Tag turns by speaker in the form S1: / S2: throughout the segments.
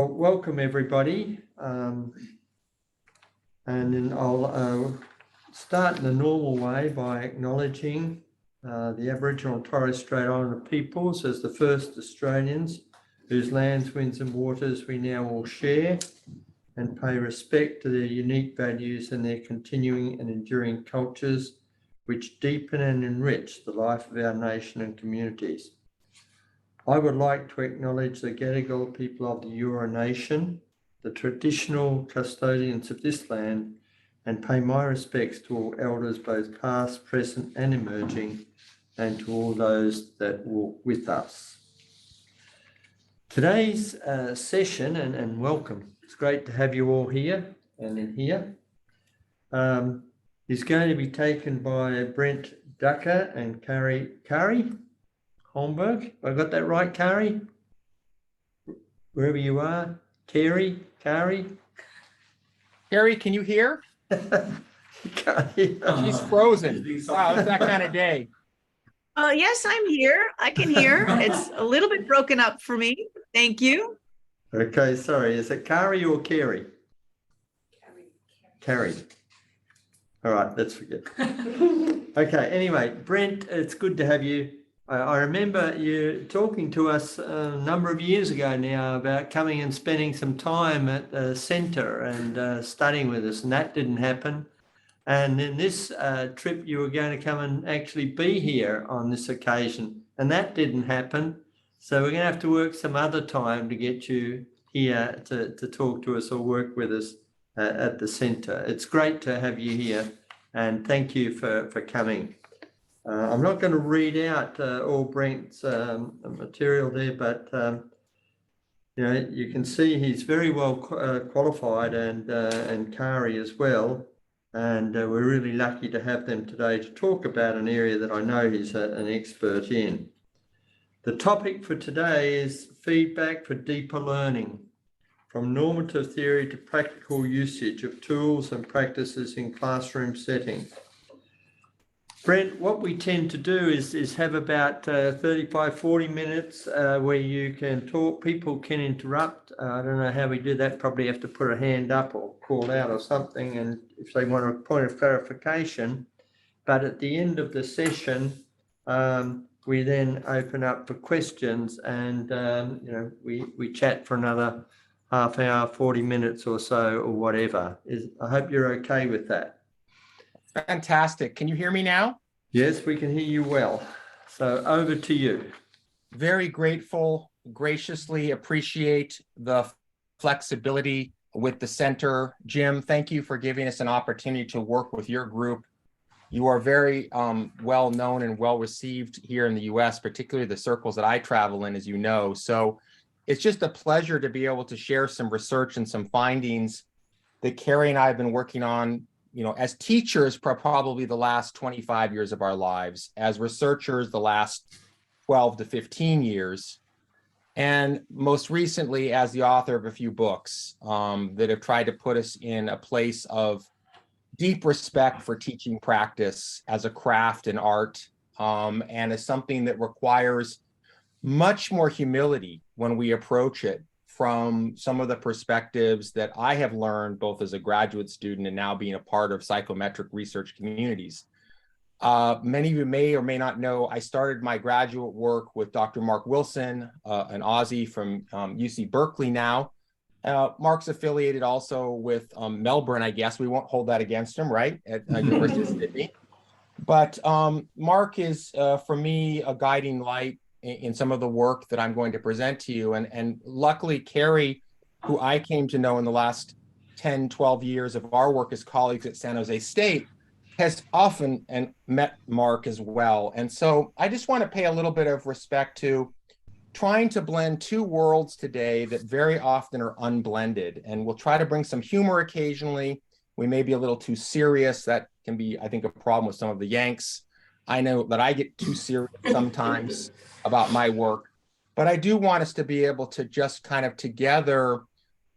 S1: Well, welcome everybody. And then I'll start in the normal way by acknowledging the Aboriginal and Torres Strait Islander peoples as the first Australians whose lands, winds and waters we now all share, and pay respect to their unique values and their continuing and enduring cultures which deepen and enrich the life of our nation and communities. I would like to acknowledge the Gadigal people of the Eora Nation, the traditional custodians of this land, and pay my respects to all elders, both past, present and emerging, and to all those that walk with us. Today's session, and welcome, it's great to have you all here and in here, is going to be taken by Brent Duckor and Cowie Holmberg. I got that right, Cowie? Wherever you are. Cowie?
S2: Carrie, can you hear?
S1: You can't hear.
S2: She's frozen. Wow, it's that kind of day.
S3: Yes, I'm here. I can hear. It's a little bit broken up for me. Thank you.
S1: Okay, sorry. Is it Cowie or Carrie? Carrie. All right, let's forget. Okay, anyway, Brent, it's good to have you. I remember you talking to us a number of years ago now about coming and spending some time at the centre and studying with us, and that didn't happen. And then this trip, you were going to come and actually be here on this occasion, and that didn't happen. So we're going to have to work some other time to get you here to talk to us or work with us at the centre. It's great to have you here, and thank you for coming. I'm not going to read out all Brent's material there, but you know, you can see he's very well qualified, and Cowie as well. And we're really lucky to have them today to talk about an area that I know he's an expert in. The topic for today is feedback for deeper learning, from normative theory to practical usage of tools and practices in classroom settings. Brent, what we tend to do is have about 35, 40 minutes where you can talk. People can interrupt. I don't know how we do that. Probably have to put a hand up or call out or something, and if they want a point of clarification. But at the end of the session, we then open up for questions, and you know, we chat for another half hour, 40 minutes or so, or whatever. I hope you're okay with that.
S2: Fantastic. Can you hear me now?
S1: Yes, we can hear you well. So over to you.
S2: Very grateful, graciously appreciate the flexibility with the center. Jim, thank you for giving us an opportunity to work with your group. You are very well known and well received here in the US, particularly the circles that I travel in, as you know. So it's just a pleasure to be able to share some research and some findings that Carrie and I have been working on, you know, as teachers for probably the last 25 years of our lives, as researchers the last 12 to 15 years, and most recently as the author of a few books that have tried to put us in a place of deep respect for teaching practice as a craft and art, and as something that requires much more humility when we approach it from some of the perspectives that I have learned both as a graduate student and now being a part of psychometric research communities. Many of you may or may not know, I started my graduate work with Dr. Mark Wilson, an Aussie from UC Berkeley now. Mark's affiliated also with Melbourne, I guess. We won't hold that against him, right? At University of Sydney. But Mark is, for me, a guiding light in some of the work that I'm going to present to you. And luckily, Carrie, who I came to know in the last 10, 12 years of our work as colleagues at San Jose State, has often met Mark as well. And so I just want to pay a little bit of respect to trying to blend two worlds today that very often are unblended. And we'll try to bring some humor occasionally. We may be a little too serious. That can be, I think, a problem with some of the Yanks. I know that I get too serious sometimes about my work, but I do want us to be able to just kind of together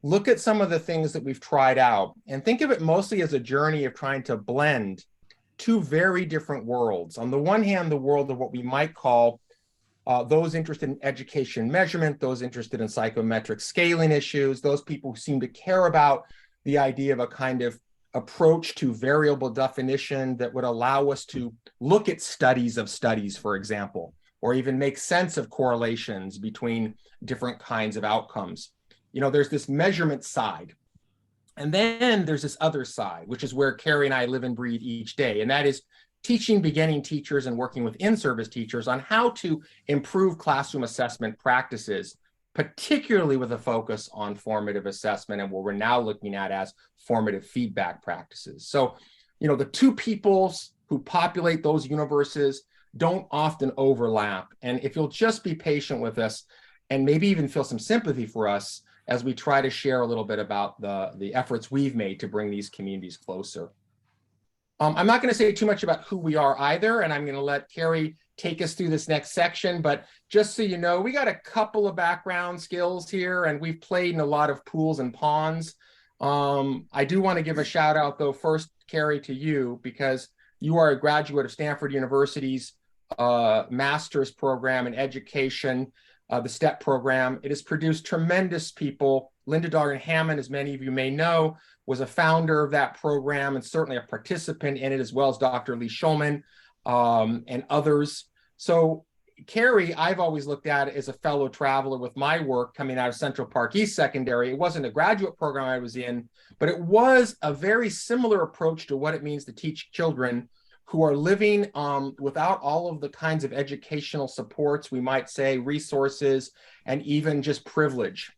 S2: look at some of the things that we've tried out and think of it mostly as a journey of trying to blend two very different worlds. On the one hand, the world of what we might call those interested in education measurement, those interested in psychometric scaling issues, those people who seem to care about the idea of a kind of approach to variable definition that would allow us to look at studies of studies, for example, or even make sense of correlations between different kinds of outcomes. You know, there's this measurement side. And then there's this other side, which is where Carrie and I live and breathe each day. And that is teaching beginning teachers and working with in-service teachers on how to improve classroom assessment practices, particularly with a focus on formative assessment and what we're now looking at as formative feedback practices. So, you know, the two peoples who populate those universes don't often overlap. And if you'll just be patient with us and maybe even feel some sympathy for us as we try to share a little bit about the efforts we've made to bring these communities closer. I'm not going to say too much about who we are either, and I'm going to let Carrie take us through this next section. But just so you know, we got a couple of background skills here, and we've played in a lot of pools and ponds. I do want to give a shout out, though, first, Carrie, to you, because you are a graduate of Stanford University's master's program in education, the STEP program. It has produced tremendous people. Linda Darden-Hammond, as many of you may know, was a founder of that program and certainly a participant in it, as well as Dr. Lee Schulman and others. So Carrie, I've always looked at it as a fellow traveler with my work coming out of Central Park East Secondary. It wasn't a graduate program I was in, but it was a very similar approach to what it means to teach children who are living without all of the kinds of educational supports, we might say, resources, and even just privilege.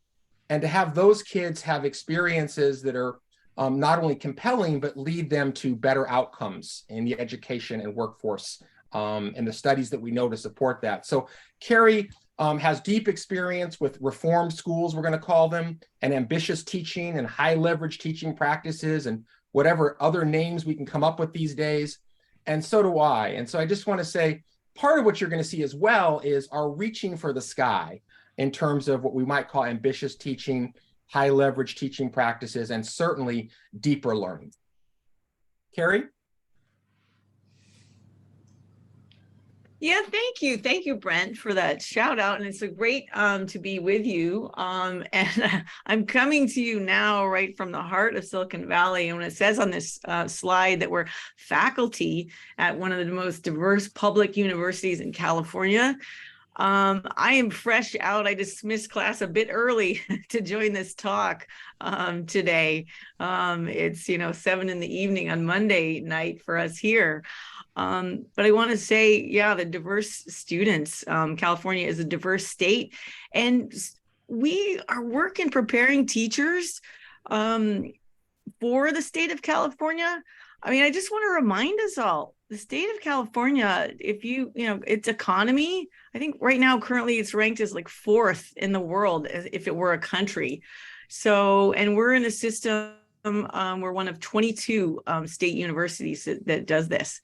S2: And to have those kids have experiences that are not only compelling, but lead them to better outcomes in the education and workforce and the studies that we know to support that. So Carrie has deep experience with reform schools, we're going to call them, and ambitious teaching and high leverage teaching practices and whatever other names we can come up with these days. And so do I. And so I just want to say, part of what you're going to see as well is our reaching for the sky in terms of what we might call ambitious teaching, high leverage teaching practices, and certainly deeper learning. Carrie?
S3: Yeah, thank you. Thank you, Brent, for that shout out. And it's a great to be with you. And I'm coming to you now right from the heart of Silicon Valley. And when it says on this slide that we're faculty at one of the most diverse public universities in California, I am fresh out. I dismissed class a bit early to join this talk today. It's 7 p.m. on Monday night for us here. But I want to say, yeah, the diverse students, California is a diverse state, and we are working preparing teachers for the state of California. I mean, I just want to remind us all, the state of California, if its economy, I think right now, currently it's ranked as like 4th in the world as if it were a country. So, and we're in a system, we're one of 22 state universities that does this.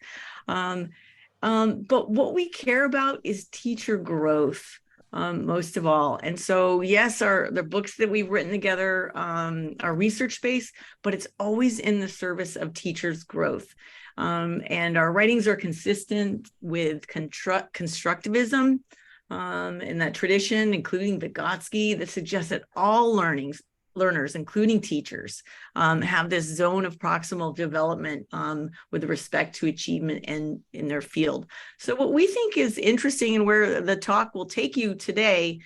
S3: But what we care about is teacher growth, most of all. And so, yes, the books that we've written together are research-based, but it's always in the service of teachers' growth. And our writings are consistent with constructivism in that tradition, including Vygotsky, that suggests that all learners, including teachers, have this zone of proximal development with respect to achievement in their field. So what we think is interesting and where the talk will take you today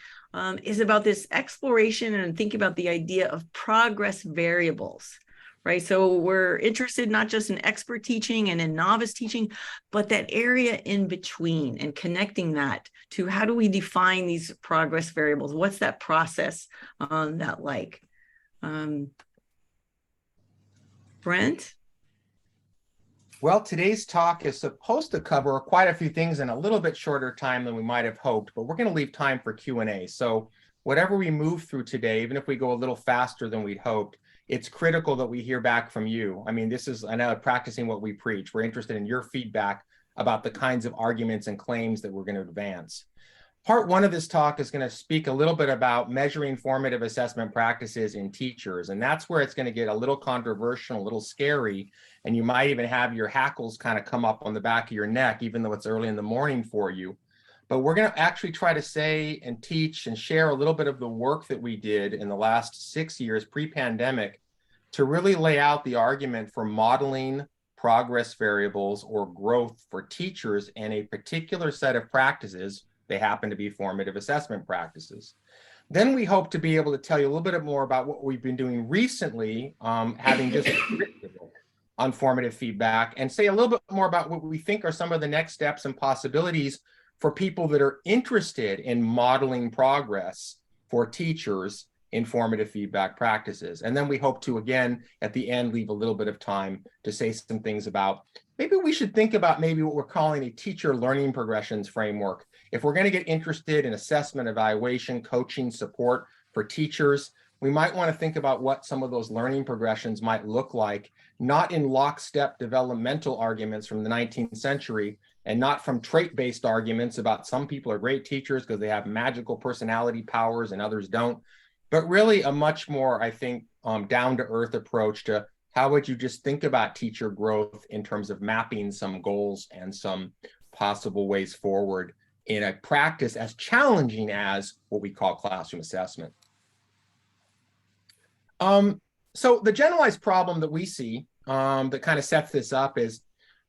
S3: is about this exploration and think about the idea of progress variables. Right. So we're interested not just in expert teaching and in novice teaching, but that area in between and connecting that to how do we define these progress variables? What's that process that like? Brent?
S2: Well, today's talk is supposed to cover quite a few things in a little bit shorter time than we might have hoped, but we're going to leave time for Q&A. So whatever we move through today, even if we go a little faster than we'd hoped, it's critical that we hear back from you. I mean, this is, I know, practicing what we preach. We're interested in your feedback about the kinds of arguments and claims that we're going to advance. Part one of this talk is going to speak a little bit about measuring formative assessment practices in teachers. And that's where it's going to get a little controversial, a little scary. And you might even have your hackles kind of come up on the back of your neck, even though it's early in the morning for you. But we're going to actually try to say and teach and share a little bit of the work that we did in the last 6 years pre-pandemic to really lay out the argument for modeling progress variables or growth for teachers in a particular set of practices. They happen to be formative assessment practices. Then we hope to be able to tell you a little bit more about what we've been doing recently, having just written the book on formative feedback, and say a little bit more about what we think are some of the next steps and possibilities for people that are interested in modeling progress for teachers in formative feedback practices. And then we hope to, again, at the end, leave a little bit of time to say some things about maybe we should think about maybe what we're calling a teacher learning progressions framework. If we're going to get interested in assessment, evaluation, coaching, support for teachers, we might want to think about what some of those learning progressions might look like, not in lockstep developmental arguments from the 19th century, and not from trait-based arguments about some people are great teachers because they have magical personality powers and others don't, but really a much more, I think, down-to-earth approach to how would you just think about teacher growth in terms of mapping some goals and some possible ways forward in a practice as challenging as what we call classroom assessment. So the generalized problem that we see that kind of sets this up is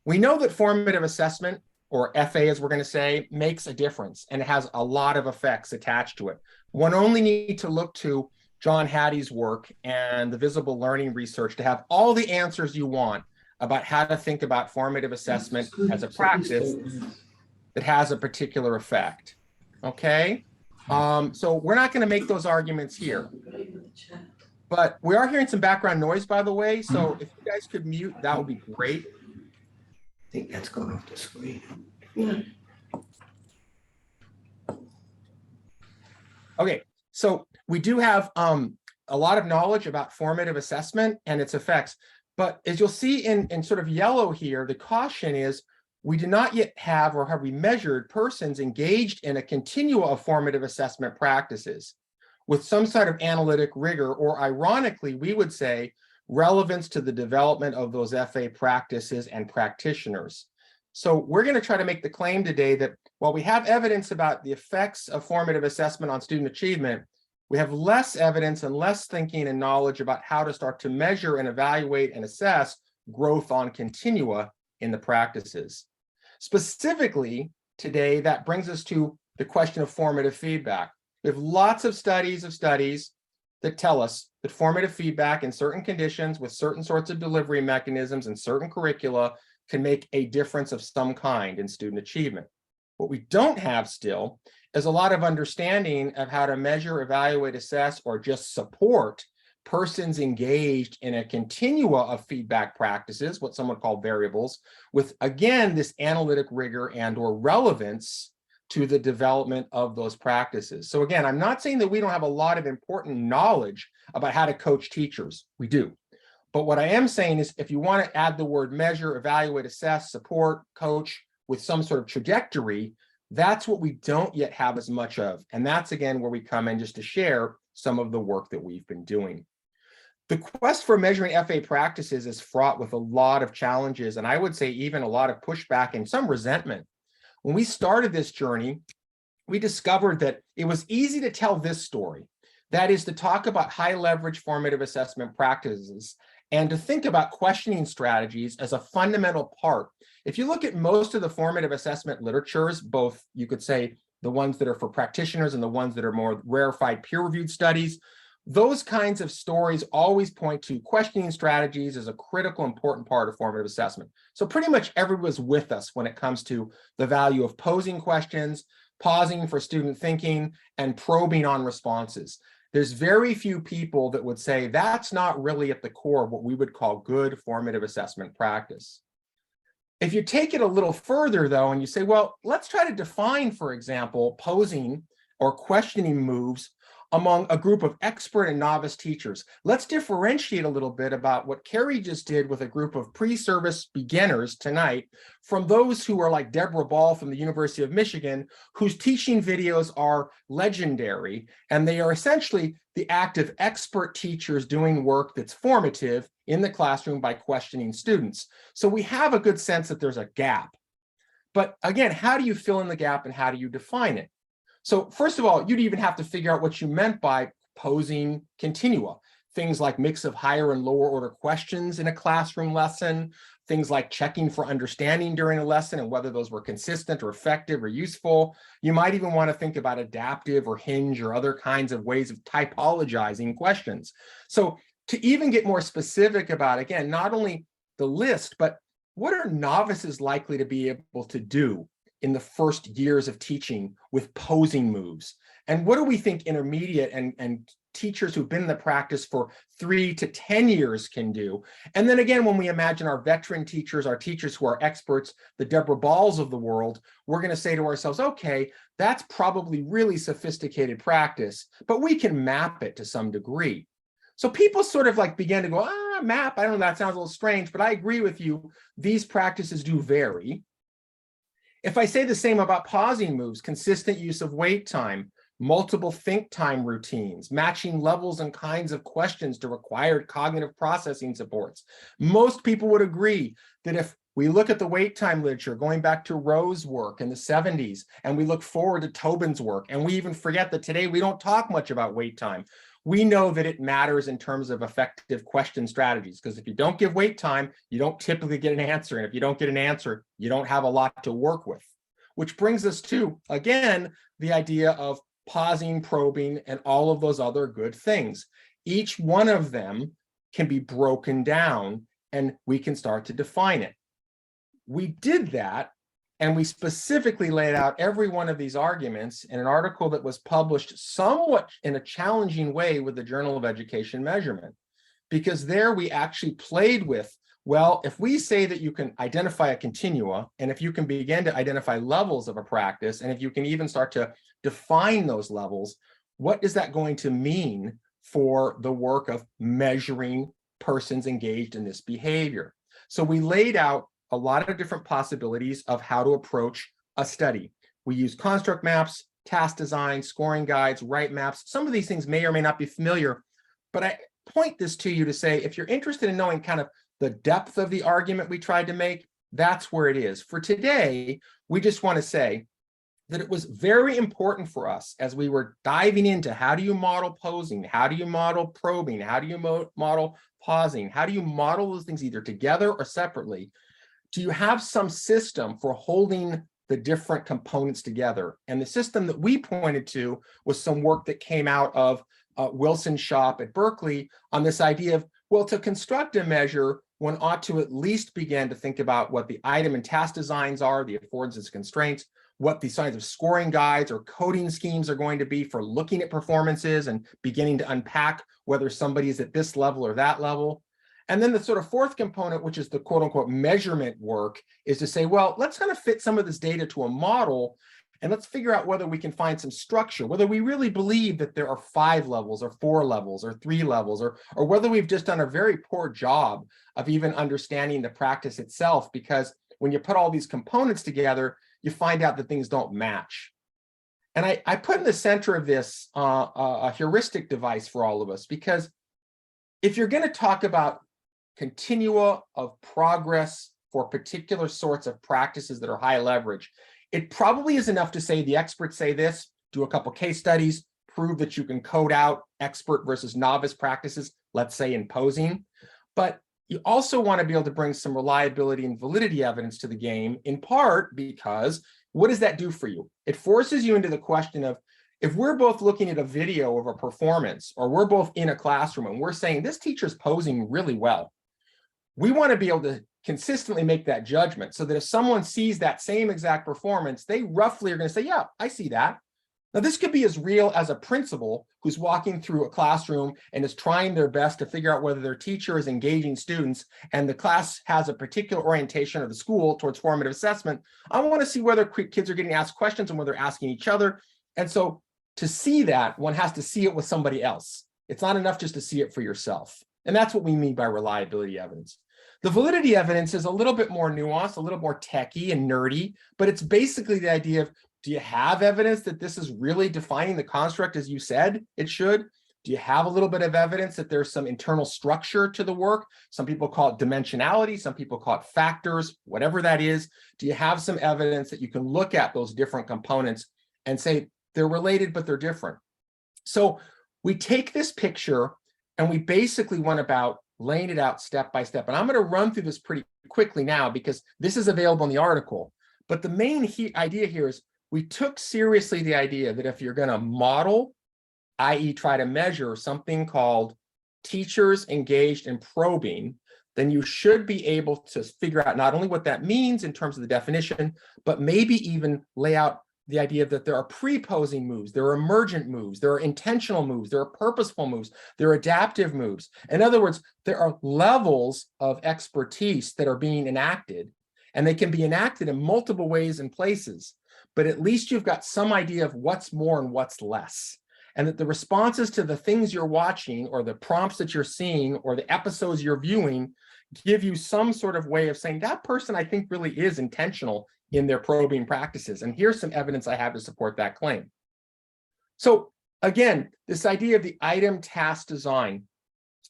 S2: we know that formative assessment, or FA as we're going to say, makes a difference, and it has a lot of effects attached to it. One only need to look to John Hattie's work and the visible learning research to have all the answers you want about how to think about formative assessment as a practice that has a particular effect. Okay? So we're not going to make those arguments here. But we are hearing some background noise, by the way, so if you guys could mute, that would be great.
S4: I think that's going off the screen.
S3: Yeah.
S2: Okay, so we do have a lot of knowledge about formative assessment and its effects, but as you'll see in sort of yellow here, the caution is we do not yet have, or have we measured, persons engaged in a continua of formative assessment practices with some sort of analytic rigor, or ironically, we would say relevance to the development of those FA practices and practitioners. So we're going to try to make the claim today that while we have evidence about the effects of formative assessment on student achievement, we have less evidence and less thinking and knowledge about how to start to measure and evaluate and assess growth on continua in the practices. Specifically, today, that brings us to the question of formative feedback. We have lots of studies that tell us that formative feedback in certain conditions with certain sorts of delivery mechanisms and certain curricula can make a difference of some kind in student achievement. What we don't have still is a lot of understanding of how to measure, evaluate, assess, or just support persons engaged in a continua of feedback practices, what some would call variables, with, again, this analytic rigor and or relevance to the development of those practices. So again, I'm not saying that we don't have a lot of important knowledge about how to coach teachers. We do. But what I am saying is if you want to add the word measure, evaluate, assess, support, coach with some sort of trajectory, that's what we don't yet have as much of. And that's, again, where we come in just to share some of the work that we've been doing. The quest for measuring FA practices is fraught with a lot of challenges, and I would say even a lot of pushback and some resentment. When we started this journey, we discovered that it was easy to tell this story. That is to talk about high leverage formative assessment practices and to think about questioning strategies as a fundamental part. If you look at most of the formative assessment literatures, both you could say the ones that are for practitioners and the ones that are more rarefied peer-reviewed studies, those kinds of stories always point to questioning strategies as a critical, important part of formative assessment. So pretty much everyone's with us when it comes to the value of posing questions, pausing for student thinking, and probing on responses. There's very few people that would say that's not really at the core of what we would call good formative assessment practice. If you take it a little further, though, and you say, well, let's try to define, for example, posing or questioning moves among a group of expert and novice teachers. Let's differentiate a little bit about what Carrie just did with a group of pre-service beginners tonight from those who are like Deborah Ball from the University of Michigan, whose teaching videos are legendary, and they are essentially the active expert teachers doing work that's formative in the classroom by questioning students. So we have a good sense that there's a gap. But again, how do you fill in the gap and how do you define it? So first of all, you'd even have to figure out what you meant by posing continua. Things like mix of higher and lower order questions in a classroom lesson, things like checking for understanding during a lesson and whether those were consistent or effective or useful. You might even want to think about adaptive or hinge or other kinds of ways of typologizing questions. So to even get more specific about, again, not only the list, but what are novices likely to be able to do in the first years of teaching with posing moves? And what do we think intermediate and teachers who've been in the practice for 3 to 10 years can do? And then again, when we imagine our veteran teachers, our teachers who are experts, the Deborah Balls of the world, we're going to say to ourselves, okay, that's probably really sophisticated practice, but we can map it to some degree. So people sort of like began to go, map, I don't know, that sounds a little strange, but I agree with you. These practices do vary. If I say the same about pausing moves, consistent use of wait time, multiple think time routines, matching levels and kinds of questions to required cognitive processing supports, most people would agree that if we look at the wait time literature, going back to Rowe's work in the 70s, and we look forward to Tobin's work, and we even forget that today we don't talk much about wait time, we know that it matters in terms of effective question strategies, because if you don't give wait time, you don't typically get an answer. And if you don't get an answer, you don't have a lot to work with. Which brings us to, again, the idea of pausing, probing, and all of those other good things. Each one of them can be broken down and we can start to define it. We did that, and we specifically laid out every one of these arguments in an article that was published somewhat in a challenging way with the Journal of Education Measurement, because there we actually played with, well, if we say that you can identify a continua, and if you can begin to identify levels of a practice, and if you can even start to define those levels, what is that going to mean for the work of measuring persons engaged in this behavior? So we laid out a lot of different possibilities of how to approach a study. We use construct maps, task design, scoring guides, right maps. Some of these things may or may not be familiar, but I point this to you to say, if you're interested in knowing kind of the depth of the argument we tried to make, that's where it is. For today, we just want to say that it was very important for us as we were diving into how do you model posing, how do you model probing, how do you model pausing, how do you model those things either together or separately? Do you have some system for holding the different components together? And the system that we pointed to was some work that came out of Wilson's shop at Berkeley on this idea of, well, to construct a measure, one ought to at least begin to think about what the item and task designs are, the affordances constraints, what the kinds of scoring guides or coding schemes are going to be for looking at performances and beginning to unpack whether somebody is at this level or that level. And then the sort of fourth component, which is the quote unquote measurement work, is to say, well, let's kind of fit some of this data to a model and let's figure out whether we can find some structure, whether we really believe that there are 5 levels or 4 levels or 3 levels, or whether we've just done a very poor job of even understanding the practice itself, because when you put all these components together, you find out that things don't match. And I put in the center of this a heuristic device for all of us, because if you're going to talk about continua of progress for particular sorts of practices that are high leverage, it probably is enough to say the experts say this, do a couple case studies, prove that you can code out expert versus novice practices, let's say in posing. But you also want to be able to bring some reliability and validity evidence to the game, in part because what does that do for you? It forces you into the question of, if we're both looking at a video of a performance, or we're both in a classroom and we're saying this teacher's posing really well, we want to be able to consistently make that judgment so that if someone sees that same exact performance, they roughly are going to say, yeah, I see that. Now, this could be as real as a principal who's walking through a classroom and is trying their best to figure out whether their teacher is engaging students and the class has a particular orientation of the school towards formative assessment. I want to see whether kids are getting asked questions and whether they're asking each other. And so to see that, one has to see it with somebody else. It's not enough just to see it for yourself. And that's what we mean by reliability evidence. The validity evidence is a little bit more nuanced, a little more techy and nerdy, but it's basically the idea of, do you have evidence that this is really defining the construct as you said it should? Do you have a little bit of evidence that there's some internal structure to the work? Some people call it dimensionality, some people call it factors, whatever that is. Do you have some evidence that you can look at those different components and say they're related, but they're different? So we take this picture and we basically went about laying it out step by step. And I'm going to run through this pretty quickly now because this is available in the article. But the main idea here is we took seriously the idea that if you're going to model, i.e. try to measure something called teachers engaged in probing, then you should be able to figure out not only what that means in terms of the definition, but maybe even lay out the idea that there are pre-posing moves, there are emergent moves, there are intentional moves, there are purposeful moves, there are adaptive moves. In other words, there are levels of expertise that are being enacted, and they can be enacted in multiple ways and places, but at least you've got some idea of what's more and what's less. And that the responses to the things you're watching or the prompts that you're seeing or the episodes you're viewing give you some sort of way of saying that person I think really is intentional in their probing practices. And here's some evidence I have to support that claim. So again, this idea of the item task design,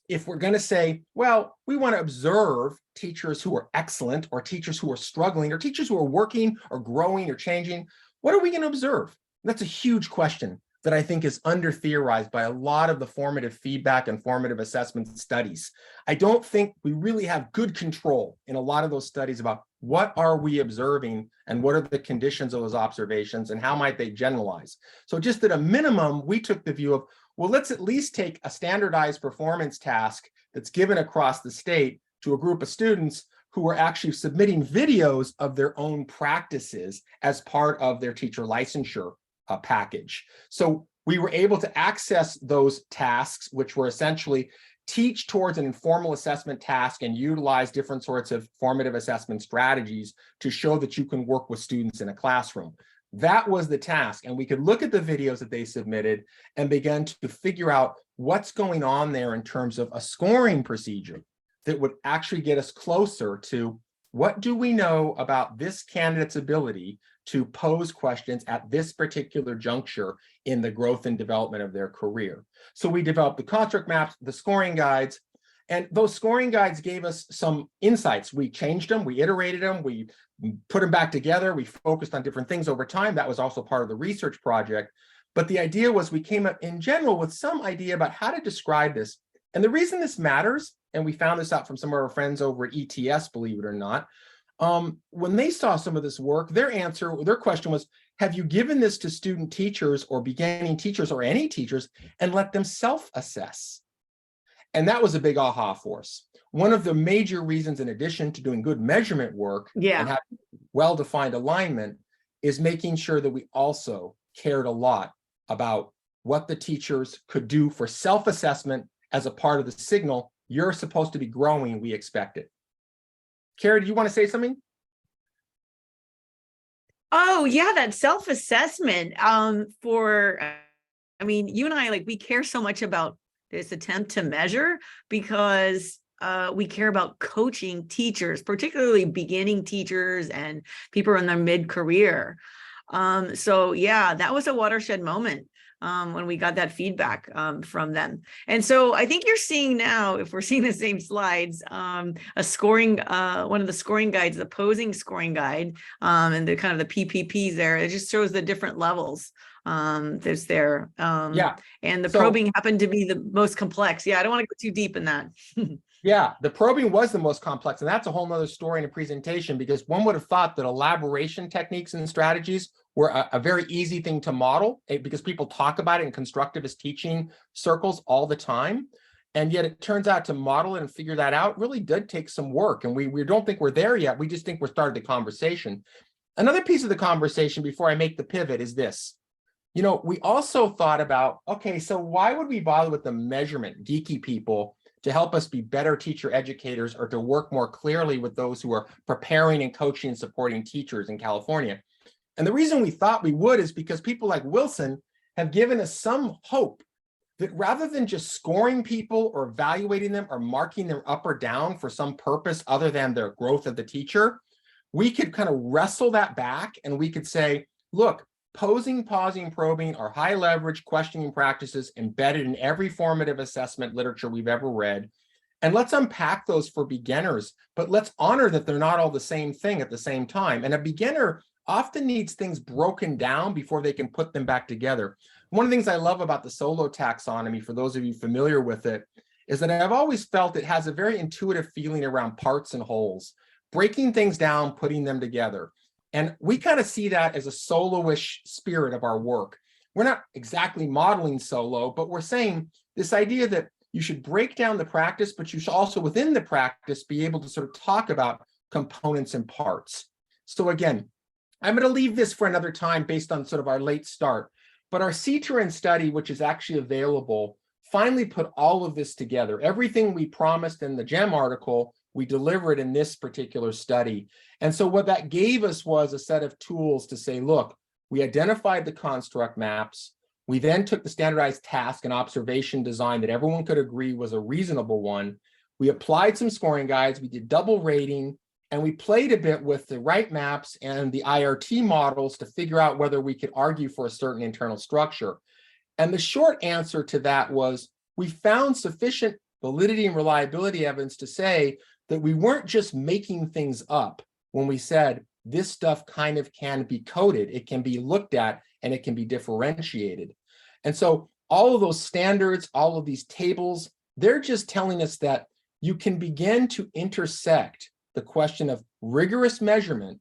S2: if we're going to say, well, we want to observe teachers who are excellent or teachers who are struggling or teachers who are working or growing or changing, what are we going to observe? That's a huge question that I think is under-theorized by a lot of the formative feedback and formative assessment studies. I don't think we really have good control in a lot of those studies about what are we observing and what are the conditions of those observations and how might they generalize. So just at a minimum, we took the view of, well, let's at least take a standardized performance task that's given across the state to a group of students who are actually submitting videos of their own practices as part of their teacher licensure package. So we were able to access those tasks, which were essentially teach towards an informal assessment task and utilize different sorts of formative assessment strategies to show that you can work with students in a classroom. That was the task. And we could look at the videos that they submitted and begin to figure out what's going on there in terms of a scoring procedure that would actually get us closer to what do we know about this candidate's ability to pose questions at this particular juncture in the growth and development of their career. So we developed the construct maps, the scoring guides, and those scoring guides gave us some insights. We changed them, we iterated them, we put them back together, we focused on different things over time. That was also part of the research project. But the idea was we came up in general with some idea about how to describe this. And the reason this matters, and we found this out from some of our friends over at ETS, believe it or not, when they saw some of this work, their question was, have you given this to student teachers or beginning teachers or any teachers and let them self-assess? And that was a big aha for us. One of the major reasons, in addition to doing good measurement work and having well-defined alignment, is making sure that we also cared a lot about what the teachers could do for self-assessment as a part of the signal. You're supposed to be growing, we expect it. Carrie, do you want to say something?
S3: Oh, yeah, that self-assessment I mean, you and I, we care so much about this attempt to measure because we care about coaching teachers, particularly beginning teachers and people in their mid-career. So yeah, that was a watershed moment when we got that feedback from them. And so I think you're seeing now, if we're seeing the same slides, a scoring, one of the scoring guides, the posing scoring guide, and the kind of the PPPs there, it just shows the different levels there's there. And the probing happened to be the most complex. Yeah, I don't want to go too deep in that.
S2: Yeah, the probing was the most complex, and that's a whole nother story in a presentation, because one would have thought that elaboration techniques and strategies were a very easy thing to model, because people talk about it in constructivist teaching circles all the time. And yet it turns out to model it and figure that out really did take some work. And we don't think we're there yet. We just think we're starting the conversation. Another piece of the conversation before I make the pivot is this. You know, we also thought about, okay, so why would we bother with the measurement, geeky people, to help us be better teacher educators or to work more clearly with those who are preparing and coaching and supporting teachers in California? And the reason we thought we would is because people like Wilson have given us some hope that rather than just scoring people or evaluating them or marking them up or down for some purpose other than their growth of the teacher, we could kind of wrestle that back and we could say, look, posing, pausing, probing are high leverage questioning practices embedded in every formative assessment literature we've ever read. And let's unpack those for beginners, but let's honor that they're not all the same thing at the same time. And a beginner often needs things broken down before they can put them back together. One of the things I love about the solo taxonomy, for those of you familiar with it, is that I've always felt it has a very intuitive feeling around parts and wholes, breaking things down, putting them together. And we kind of see that as a solo-ish spirit of our work. We're not exactly modeling solo, but we're saying this idea that you should break down the practice, but you should also within the practice be able to sort of talk about components and parts. So again, I'm going to leave this for another time based on sort of our late start, but our CTERIN study, which is actually available, finally put all of this together. Everything we promised in the GEM article, we delivered in this particular study. And so what that gave us was a set of tools to say, look, we identified the construct maps. We then took the standardized task and observation design that everyone could agree was a reasonable one. We applied some scoring guides, we did double rating, and we played a bit with the right maps and the IRT models to figure out whether we could argue for a certain internal structure. And the short answer to that was we found sufficient validity and reliability evidence to say that we weren't just making things up when we said this stuff kind of can be coded, it can be looked at, and it can be differentiated. And so all of those standards, all of these tables, they're just telling us that you can begin to intersect the question of rigorous measurement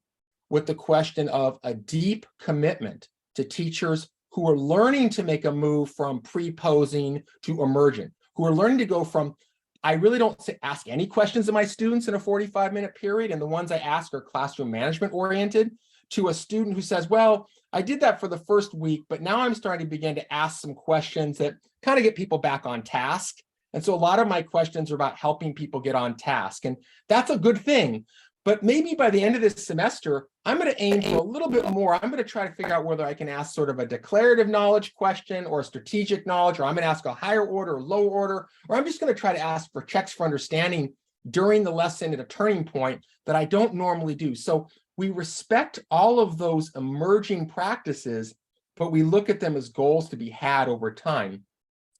S2: with the question of a deep commitment to teachers who are learning to make a move from pre-posing to emergent, who are learning to go from, I really don't ask any questions of my students in a 45-minute period, and the ones I ask are classroom management oriented, to a student who says, well, I did that for the first week, but now I'm starting to begin to ask some questions that kind of get people back on task. And so a lot of my questions are about helping people get on task. And that's a good thing. But maybe by the end of this semester, I'm going to aim for a little bit more. I'm going to try to figure out whether I can ask sort of a declarative knowledge question or a strategic knowledge, or I'm going to ask a higher order or lower order, or I'm just going to try to ask for checks for understanding during the lesson at a turning point that I don't normally do. So we respect all of those emerging practices, but we look at them as goals to be had over time.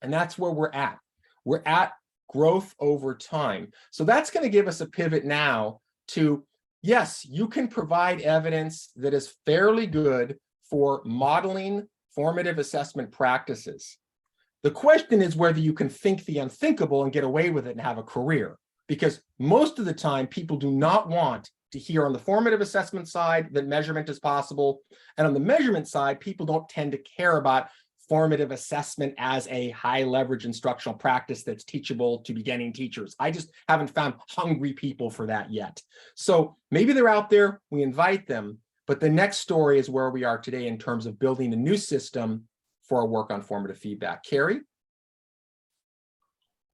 S2: And that's where we're at. We're at growth over time. So that's going to give us a pivot now to, yes, you can provide evidence that is fairly good for modeling formative assessment practices. The question is whether you can think the unthinkable and get away with it and have a career, because most of the time people do not want to hear on the formative assessment side that measurement is possible. And on the measurement side, people don't tend to care about formative assessment as a high leverage instructional practice that's teachable to beginning teachers. I just haven't found hungry people for that yet. So maybe they're out there, we invite them, but the next story is where we are today in terms of building a new system for our work on formative feedback. Carrie?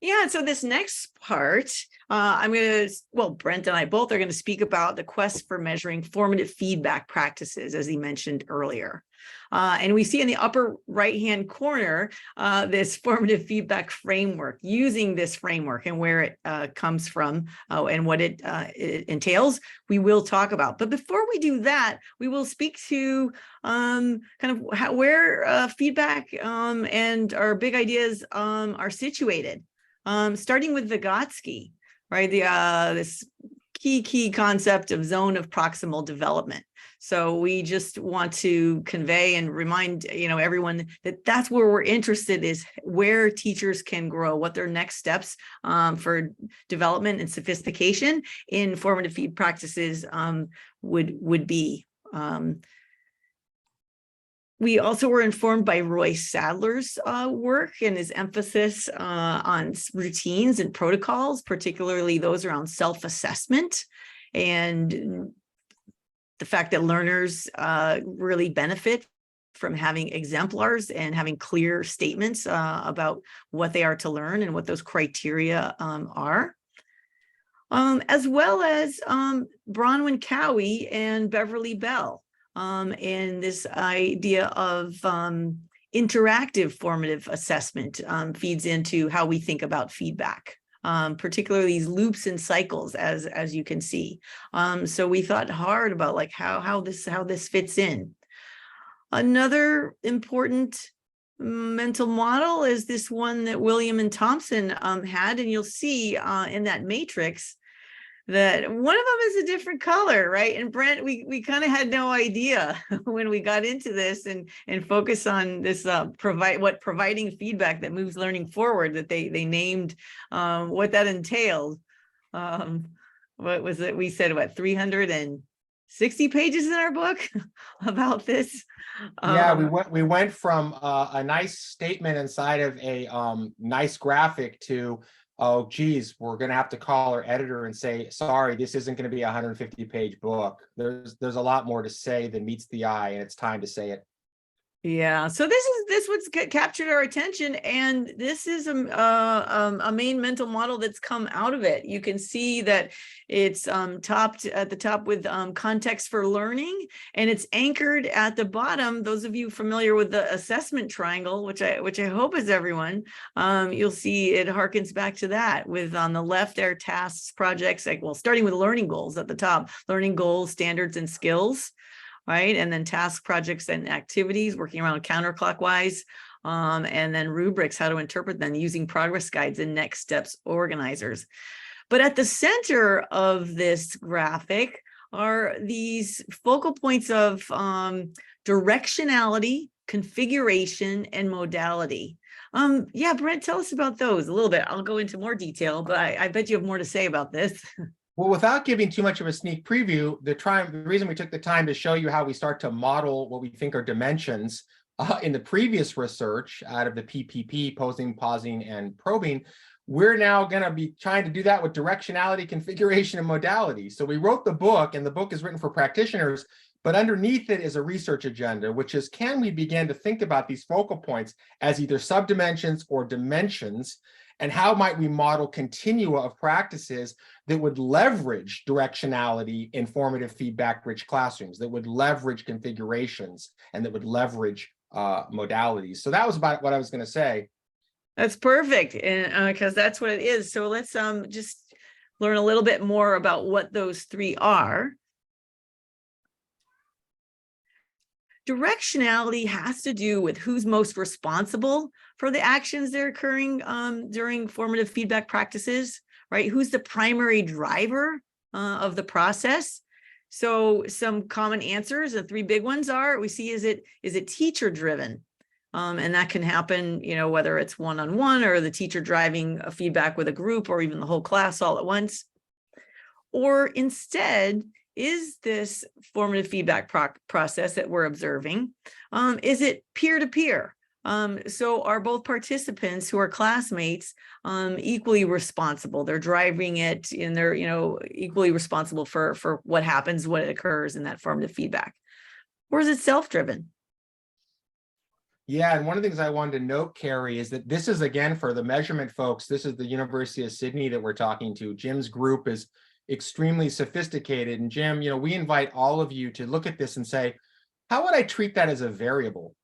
S3: Yeah, so this next part, Brent and I both are going to speak about the quest for measuring formative feedback practices, as he mentioned earlier. And we see in the upper right-hand corner, this formative feedback framework, using this framework and where it comes from and what it entails, we will talk about. But before we do that, we will speak to kind of where feedback and our big ideas are situated. Starting with Vygotsky, right? This key concept of zone of proximal development. So we just want to convey and remind everyone that that's where we're interested, is where teachers can grow, what their next steps for development and sophistication in formative feed practices would be. We also were informed by Roy Sadler's work and his emphasis on routines and protocols, particularly those around self-assessment, and the fact that learners really benefit from having exemplars and having clear statements about what they are to learn and what those criteria are. As well as Bronwyn Cowie and Beverly Bell. And this idea of interactive formative assessment feeds into how we think about feedback, particularly these loops and cycles, as you can see. So we thought hard about like how this fits in. Another important mental model is this one that Wiliam and Thompson had, and you'll see in that matrix that one of them is a different color, right? And Brent, we kind of had no idea when we got into this and focus on this providing feedback that moves learning forward, that they named what that entailed. What was it? We said what, 360 pages in our book about this.
S2: Yeah, we went from a nice statement inside of a nice graphic to, oh, geez, we're going to have to call our editor and say, sorry, this isn't going to be a 150-page book. There's a lot more to say than meets the eye, and it's time to say it.
S3: Yeah, so this what's captured our attention, and this is a main mental model that's come out of it. You can see that it's topped at the top with context for learning, and it's anchored at the bottom. Those of you familiar with the assessment triangle, which I hope is everyone, you'll see it harkens back to that. With on the left there, tasks, projects, like, well, starting with learning goals at the top, learning goals, standards, and skills. Right, and then task, projects, and activities, working around counterclockwise, and then rubrics, how to interpret them using progress guides and next steps organizers. But at the center of this graphic are these focal points of directionality, configuration, and modality. Yeah, Brent, tell us about those a little bit. I'll go into more detail, but I bet you have more to say about this.
S2: Well, without giving too much of a sneak preview, the reason we took the time to show you how we start to model what we think are dimensions in the previous research out of the PPP, posing, pausing, and probing, we're now going to be trying to do that with directionality, configuration, and modality. So we wrote the book, and the book is written for practitioners, but underneath it is a research agenda, which is, can we begin to think about these focal points as either subdimensions or dimensions? And how might we model continua of practices that would leverage directionality in formative feedback-rich classrooms, that would leverage configurations, and that would leverage modalities? So that was about what I was going to say.
S3: That's perfect, and because that's what it is. So let's just learn a little bit more about what those three are. Directionality has to do with who's most responsible for the actions that are occurring during formative feedback practices, right? Who's the primary driver of the process? So some common answers, the three big ones are, we see, is it teacher driven? And that can happen, you know, whether it's one-on-one or the teacher driving a feedback with a group or even the whole class all at once. Or instead, is this formative feedback process that we're observing, is it peer-to-peer? So are both participants who are classmates equally responsible? They're driving it and they're, you know, equally responsible for what happens, what occurs in that formative feedback. Or is it self-driven?
S2: Yeah, and one of the things I wanted to note, Carrie, is that this is, again, for the measurement folks, this is the University of Sydney that we're talking to. Jim's group is extremely sophisticated. And Jim, you know, we invite all of you to look at this and say, how would I treat that as a variable?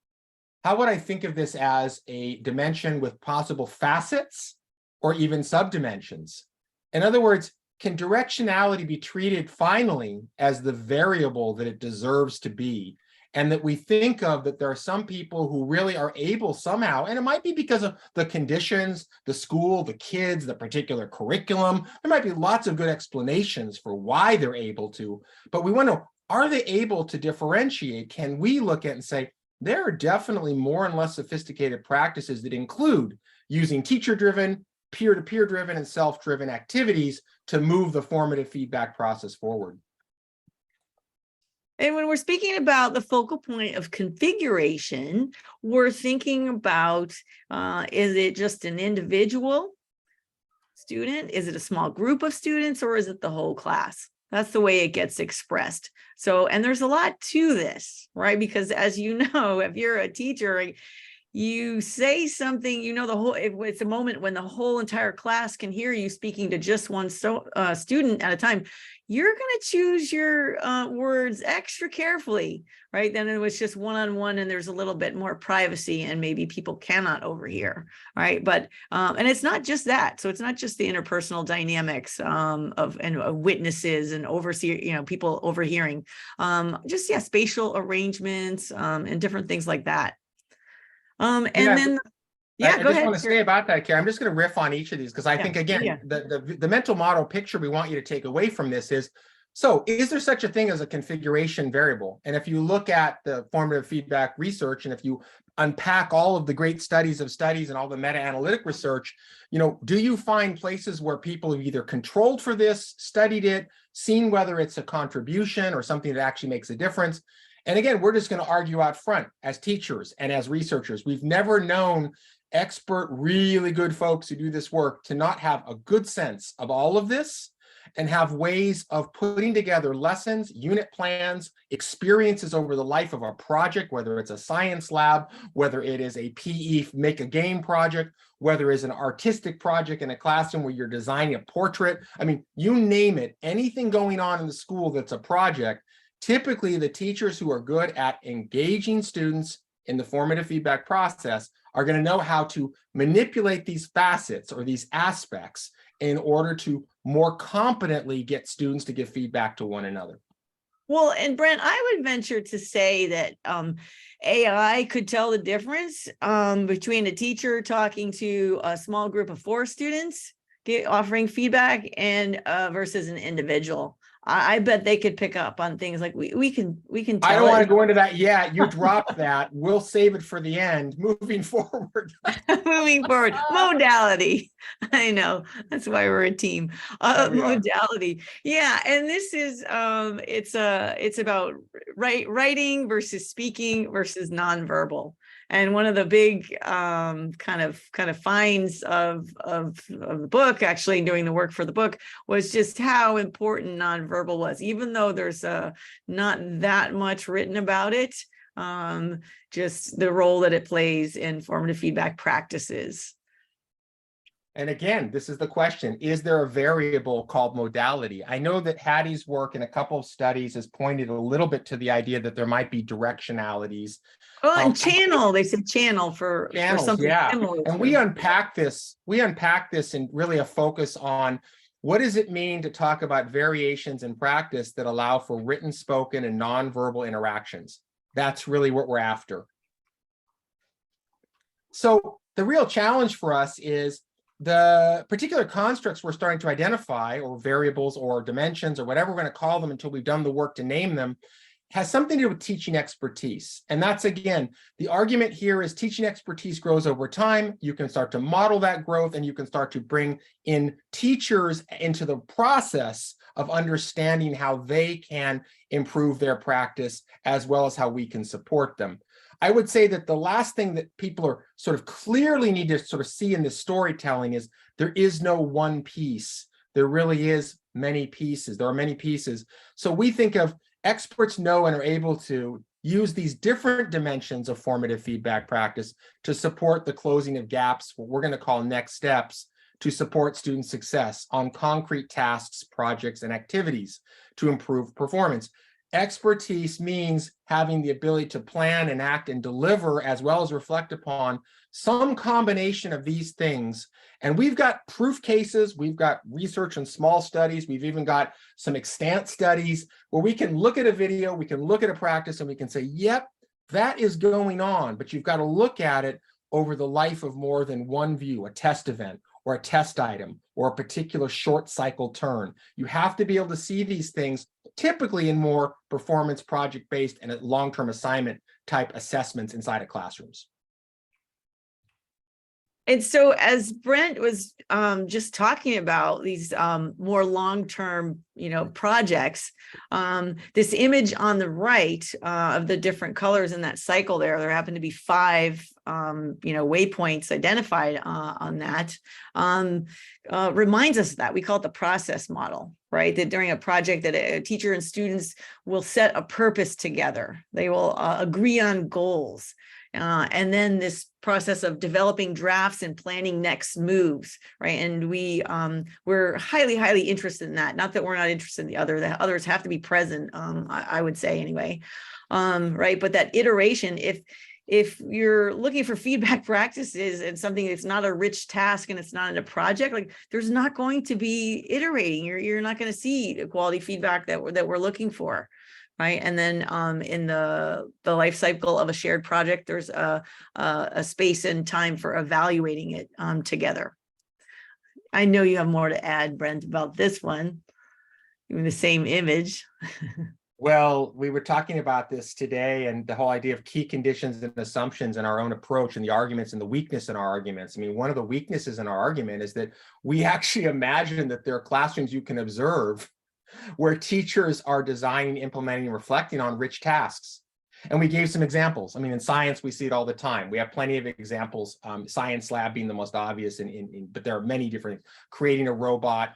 S2: How would I think of this as a dimension with possible facets or even subdimensions? In other words, can directionality be treated finally as the variable that it deserves to be? And that we think of that there are some people who really are able somehow, and it might be because of the conditions, the school, the kids, the particular curriculum. There might be lots of good explanations for why they're able to, but we want to, are they able to differentiate? Can we look at and say, there are definitely more and less sophisticated practices that include using teacher-driven, peer-to-peer driven, and self-driven activities to move the formative feedback process forward.
S3: And when we're speaking about the focal point of configuration, we're thinking about, is it just an individual student? Is it a small group of students, or is it the whole class? That's the way it gets expressed. So, and there's a lot to this, right? Because as you know, if you're a teacher, you say something, it's a moment when the whole entire class can hear you speaking to just one student at a time. You're going to choose your words extra carefully, right? Then it was just one-on-one and there's a little bit more privacy and maybe people cannot overhear, right? But, and it's not just that. So it's not just the interpersonal dynamics of witnesses and overseer, people overhearing, spatial arrangements and different things like that.
S2: I
S3: go ahead.
S2: Want to say about that, Carrie. I'm just going to riff on each of these because I think, again, the mental model picture we want you to take away from this is, so is there such a thing as a configuration variable? And if you look at the formative feedback research, and if you unpack all of the great studies and all the meta-analytic research, do you find places where people have either controlled for this, studied it, seen whether it's a contribution or something that actually makes a difference? And again, we're just going to argue out front as teachers and as researchers. We've never known expert, really good folks who do this work to not have a good sense of all of this and have ways of putting together lessons, unit plans, experiences over the life of a project, whether it's a science lab, whether it is a PE make a game project, whether it's an artistic project in a classroom where you're designing a portrait. I mean, you name it, anything going on in the school that's a project. Typically, the teachers who are good at engaging students in the formative feedback process are going to know how to manipulate these facets or these aspects in order to more competently get students to give feedback to one another.
S3: Well, and Brent, I would venture to say that AI could tell the difference between a teacher talking to a small group of 4 students, offering feedback, and versus an individual. I bet they could pick up on things like we can tell.
S2: I don't want to go into that yet. You dropped that. We'll save it for the end. Moving forward.
S3: Modality. I know. That's why we're a team. Modality. Yeah. And this is it's about writing versus speaking versus nonverbal. And one of the big kind of finds of the book, actually doing the work for the book, was just how important nonverbal was, even though there's not that much written about it, just the role that it plays in formative feedback practices.
S2: And again, this is the question, is there a variable called modality? I know that Hattie's work in a couple of studies has pointed a little bit to the idea that there might be directionalities.
S3: Oh, and channel, they said channel for something similar.
S2: And we unpack this in really a focus on what does it mean to talk about variations in practice that allow for written, spoken, and nonverbal interactions. That's really what we're after. So the real challenge for us is the particular constructs we're starting to identify, or variables or dimensions or whatever we're going to call them until we've done the work to name them, has something to do with teaching expertise. And that's, again, the argument here is teaching expertise grows over time. You can start to model that growth, and you can start to bring in teachers into the process of understanding how they can improve their practice, as well as how we can support them. I would say that the last thing that people are sort of clearly need to sort of see in this storytelling is there is no one piece. There really is many pieces. There are many pieces. So we think of experts know and are able to use these different dimensions of formative feedback practice to support the closing of gaps, what we're going to call next steps, to support student success on concrete tasks, projects, and activities to improve performance. Expertise means having the ability to plan, enact, and deliver, as well as reflect upon some combination of these things. And we've got proof cases, we've got research and small studies, we've even got some extant studies where we can look at a video, we can look at a practice, and we can say, yep, that is going on, but you've got to look at it over the life of more than one view, a test event, or a test item, or a particular short cycle turn. You have to be able to see these things typically in more performance project-based and long-term assignment type assessments inside of classrooms.
S3: And so as Brent was just talking about these more long-term, projects, this image on the right of the different colors in that cycle there happen to be 5, waypoints identified on that, reminds us of that. We call it the process model, right? That during a project that a teacher and students will set a purpose together. They will agree on goals. And then this process of developing drafts and planning next moves, right? And we're highly interested in that. Not that we're not interested in the others have to be present, I would say anyway, right? But that iteration, if you're looking for feedback practices and something that's not a rich task and it's not in a project, like there's not going to be iterating. You're not going to see the quality feedback that we're looking for, right? And then in the life cycle of a shared project, there's a space and time for evaluating it together. I know you have more to add, Brent, about this one, even the same image.
S2: Well, we were talking about this today, and the whole idea of key conditions and assumptions in our own approach and the arguments and the weakness in our arguments. I mean, one of the weaknesses in our argument is that we actually imagine that there are classrooms you can observe where teachers are designing, implementing, and reflecting on rich tasks. And we gave some examples. I mean, in science, we see it all the time. We have plenty of examples, science lab being the most obvious, but there are many different, creating a robot,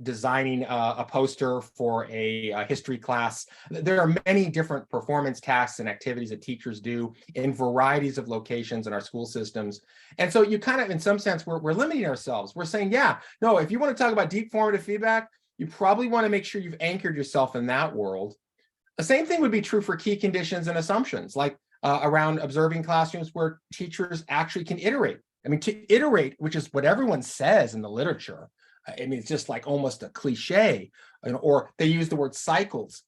S2: designing a poster for a history class. There are many different performance tasks and activities that teachers do in varieties of locations in our school systems. And so you kind of, in some sense, we're limiting ourselves. We're saying, yeah, no, if you want to talk about deep formative feedback, you probably want to make sure you've anchored yourself in that world. The same thing would be true for key conditions and assumptions, like around observing classrooms where teachers actually can iterate. I mean, to iterate, which is what everyone says in the literature. I mean, it's just like almost a cliche, or they use the word cycles,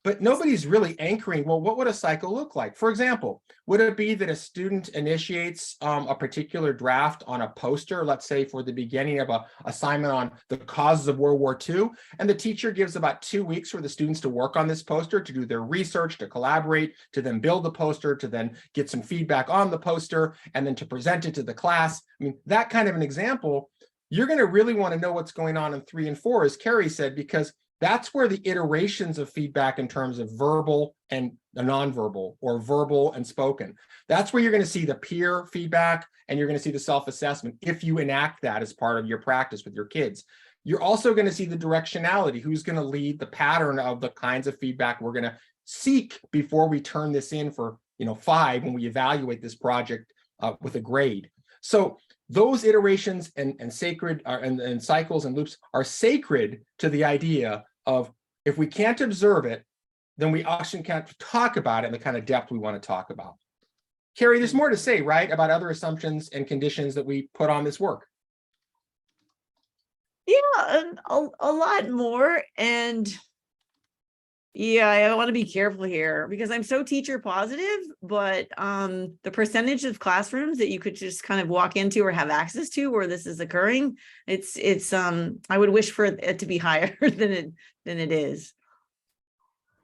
S2: but nobody's really anchoring, well, what would a cycle look like? For example, would it be that a student initiates a particular draft on a poster, let's say for the beginning of an assignment on the causes of World War II, and the teacher gives about 2 weeks for the students to work on this poster, to do their research, to collaborate, to then build the poster, to then get some feedback on the poster, and then to present it to the class. I mean, that kind of an example, you're going to really want to know what's going on in 3 and 4, as Carrie said, because that's where the iterations of feedback in terms of verbal and nonverbal, or verbal and spoken, that's where you're going to see the peer feedback, and you're going to see the self-assessment if you enact that as part of your practice with your kids. You're also going to see the directionality, who's going to lead the pattern of the kinds of feedback we're going to seek before we turn this in for 5 when we evaluate this project with a grade. So those iterations and sacred and cycles and loops are sacred to the idea of, if we can't observe it, then we actually can't talk about it in the kind of depth we want to talk about. Carrie, there's more to say, right, about other assumptions and conditions that we put on this work.
S3: Yeah, a lot more. And yeah, I want to be careful here because I'm so teacher positive, but the percentage of classrooms that you could just kind of walk into or have access to where this is occurring, it's I would wish for it to be higher than it is.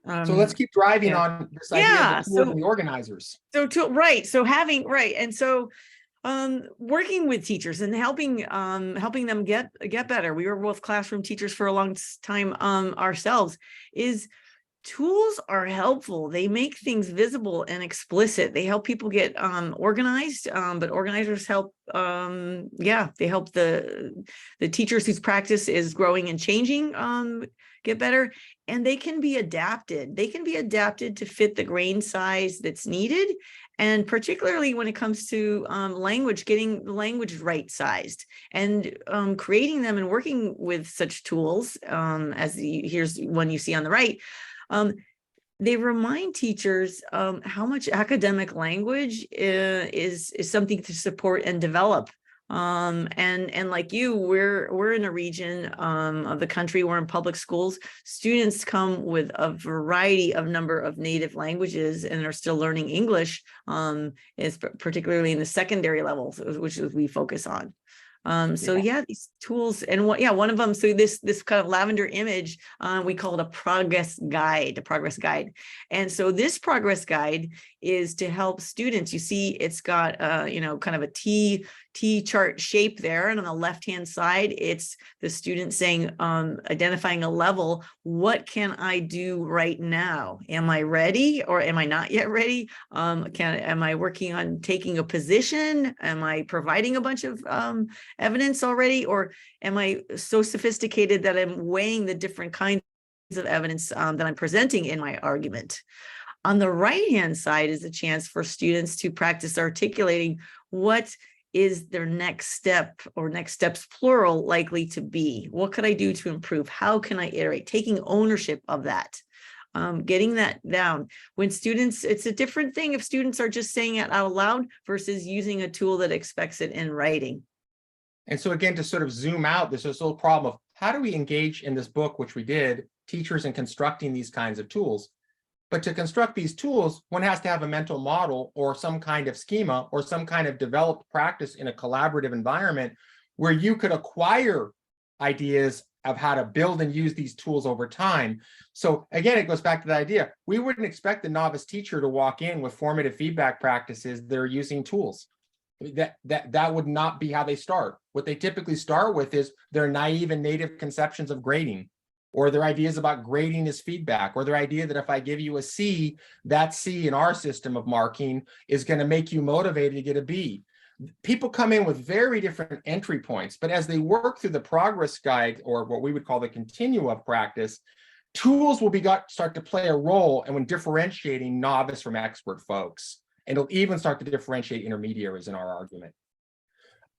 S2: So let's keep driving on this idea of the tools and the organizers.
S3: So having and so working with teachers and helping them get better. We were both classroom teachers for a long time ourselves. Is tools are helpful. They make things visible and explicit. They help people get organized, but organizers help, they help the teachers whose practice is growing and changing get better. And they can be adapted. They can be adapted to fit the grain size that's needed. And particularly when it comes to language, getting the language right sized and creating them and working with such tools, here's one you see on the right. They remind teachers how much academic language is something to support and develop. And like you, we're in a region of the country, we're in public schools. Students come with a variety of number of native languages and are still learning English, is particularly in the secondary levels, which we focus on. These tools, and one of them, so this kind of lavender image, we call it a progress guide. And so this progress guide is to help students. You see, it's got kind of a T chart shape there, and on the left hand side, it's the student saying, identifying a level. What can I do right now? Am I ready or am I not yet ready? Am I working on taking a position? Am I providing a bunch of evidence already, or am I so sophisticated that I'm weighing the different kinds of evidence that I'm presenting in my argument? On the right-hand side is a chance for students to practice articulating what is their next step or next steps plural likely to be. What could I do to improve? How can I iterate? Taking ownership of that. Getting that down. When students, it's a different thing if students are just saying it out loud versus using a tool that expects it in writing.
S2: And so again, to sort of zoom out, there's this whole problem of how do we engage in this book, which we did, teachers in constructing these kinds of tools. But to construct these tools, one has to have a mental model or some kind of schema or some kind of developed practice in a collaborative environment where you could acquire ideas of how to build and use these tools over time. So again, it goes back to the idea, we wouldn't expect the novice teacher to walk in with formative feedback practices that are using tools. That would not be how they start. What they typically start with is their naive and native conceptions of grading, or their ideas about grading as feedback, or their idea that if I give you a C, that C in our system of marking is going to make you motivated to get a B. People come in with very different entry points, but as they work through the progress guide, or what we would call the Continua of practice, tools will start to play a role and when differentiating novice from expert folks. And it'll even start to differentiate intermediaries in our argument.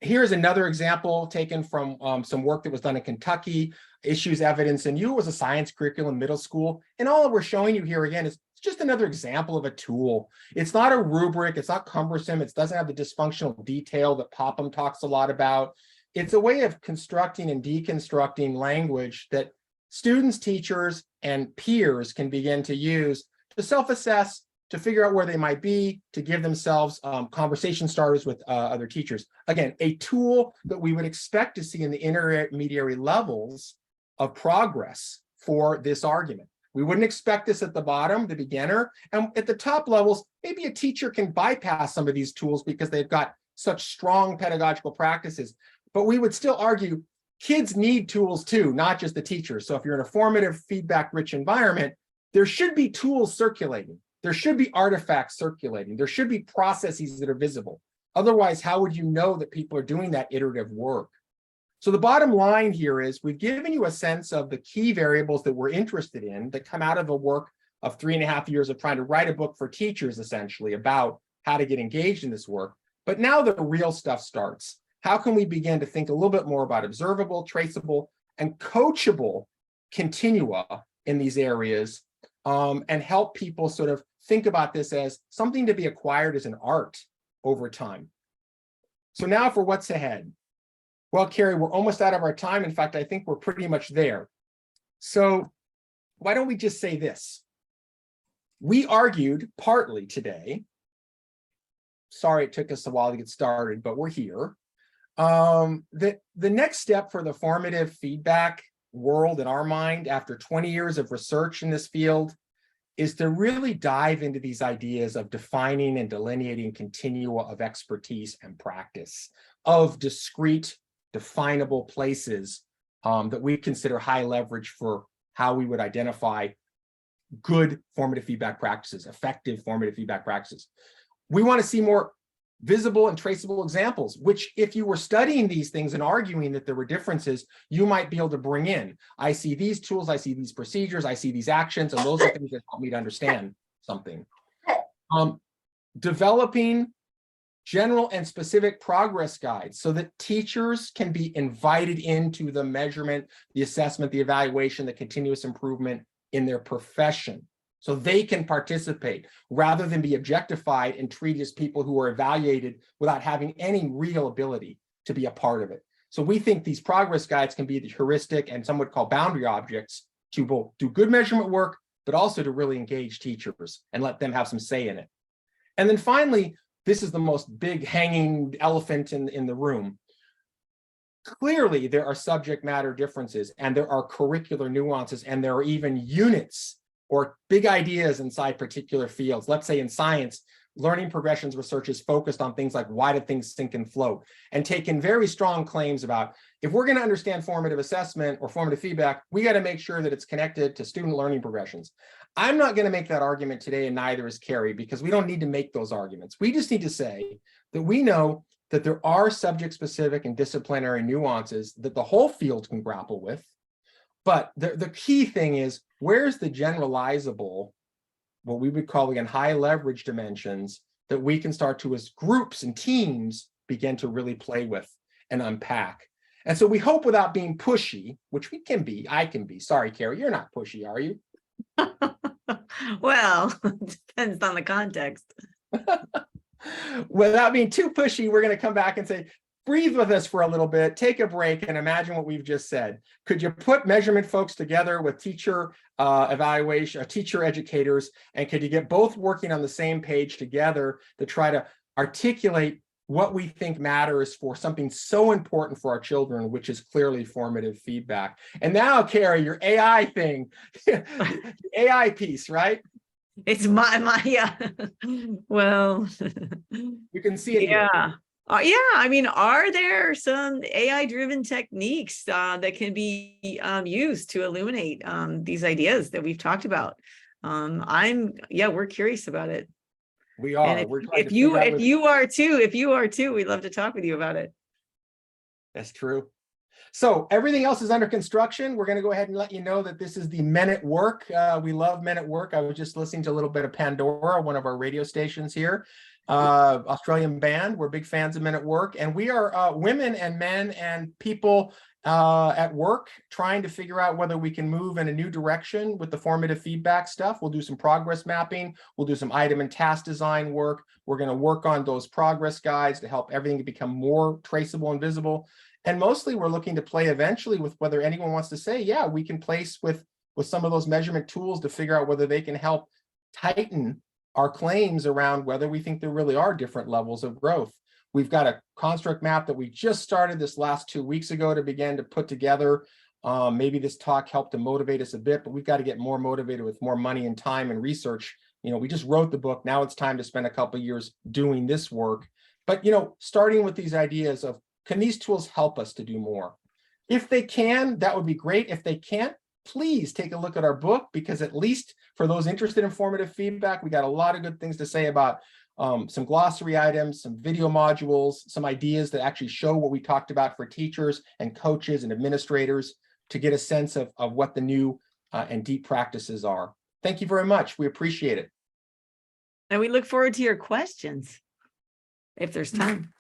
S2: Here's another example taken from some work that was done in Kentucky, Issues, Evidence, and You. It was a science curriculum in middle school. And all that we're showing you here again is just another example of a tool. It's not a rubric, it's not cumbersome, it doesn't have the dysfunctional detail that Popham talks a lot about. It's a way of constructing and deconstructing language that students, teachers, and peers can begin to use to self-assess, to figure out where they might be, to give themselves conversation starters with other teachers. Again, a tool that we would expect to see in the intermediary levels of progress for this argument. We wouldn't expect this at the bottom, the beginner, and at the top levels, maybe a teacher can bypass some of these tools because they've got such strong pedagogical practices. But we would still argue kids need tools too, not just the teachers. So if you're in a formative, feedback-rich environment, there should be tools circulating. There should be artifacts circulating. There should be processes that are visible. Otherwise, how would you know that people are doing that iterative work? So the bottom line here is we've given you a sense of the key variables that we're interested in that come out of the work of 3.5 years of trying to write a book for teachers, essentially, about how to get engaged in this work. But now the real stuff starts. How can we begin to think a little bit more about observable, traceable, and coachable continua in these areas and help people sort of think about this as something to be acquired as an art over time. So now for what's ahead. Well, Carrie, we're almost out of our time. In fact, I think we're pretty much there. So why don't we just say this? We argued partly today, sorry it took us a while to get started, but we're here, that the next step for the formative feedback world in our mind after 20 years of research in this field is to really dive into these ideas of defining and delineating continua of expertise and practice, of discrete, definable places that we consider high leverage for how we would identify good formative feedback practices, effective formative feedback practices. We want to see more visible and traceable examples, which if you were studying these things and arguing that there were differences, you might be able to bring in. I see these tools, I see these procedures, I see these actions, and those are things that help me to understand something. Developing general and specific progress guides so that teachers can be invited into the measurement, the assessment, the evaluation, the continuous improvement in their profession. So they can participate rather than be objectified and treated as people who are evaluated without having any real ability to be a part of it. So we think these progress guides can be the heuristic and some would call boundary objects to both do good measurement work, but also to really engage teachers and let them have some say in it. And then finally, this is the most big hanging elephant in the room. Clearly, there are subject matter differences and there are curricular nuances and there are even units or big ideas inside particular fields. Let's say in science, learning progressions research is focused on things like why do things sink and float, and taken very strong claims about if we're going to understand formative assessment or formative feedback, we got to make sure that it's connected to student learning progressions. I'm not going to make that argument today, and neither is Carrie, because we don't need to make those arguments. We just need to say that we know that there are subject-specific and disciplinary nuances that the whole field can grapple with. But the key thing is, where's the generalizable what we would call, again, high leverage dimensions that we can start to, as groups and teams, begin to really play with and unpack. And so we hope, without being pushy, which we can be, I can be. Sorry, Carrie, you're not pushy, are you?
S3: Well, depends on the context.
S2: Without being too pushy, we're going to come back and say, breathe with us for a little bit, take a break, and imagine what we've just said. Could you put measurement folks together with teacher evaluation, teacher educators, and could you get both working on the same page together to try to articulate what we think matters for something so important for our children, which is clearly formative feedback. And now, Carrie, your AI thing, AI piece, right?
S3: It's my yeah. Well,
S2: You can see it here.
S3: yeah. Yeah, I mean, are there some AI-driven techniques that can be used to illuminate these ideas that we've talked about? We're curious about it.
S2: We are.
S3: And
S2: We're trying
S3: if
S2: to
S3: you are too, we'd love to talk with you about it.
S2: That's true. So everything else is under construction. We're going to go ahead and let you know that this is the Men at Work. We love Men at Work. I was just listening to a little bit of Pandora, one of our radio stations here. Australian band. We're big fans of Men at Work. And we are women and men and people at work trying to figure out whether we can move in a new direction with the formative feedback stuff. We'll do some progress mapping. We'll do some item and task design work. We're going to work on those progress guides to help everything become more traceable and visible. And mostly we're looking to play eventually with whether anyone wants to say, yeah, we can place with some of those measurement tools to figure out whether they can help tighten our claims around whether we think there really are different levels of growth. We've got a construct map that we just started this last 2 weeks ago to begin to put together. Maybe this talk helped to motivate us a bit, but we've got to get more motivated with more money and time and research. You know, we just wrote the book. Now it's time to spend a couple of years doing this work. But, you know, starting with these ideas of, can these tools help us to do more? If they can, that would be great. If they can't, please take a look at our book, because at least for those interested in formative feedback, we got a lot of good things to say about some glossary items, some video modules, some ideas that actually show what we talked about for teachers and coaches and administrators to get a sense of what the new and deep practices are. Thank you very much. We appreciate it.
S3: And we look forward to your questions if there's time.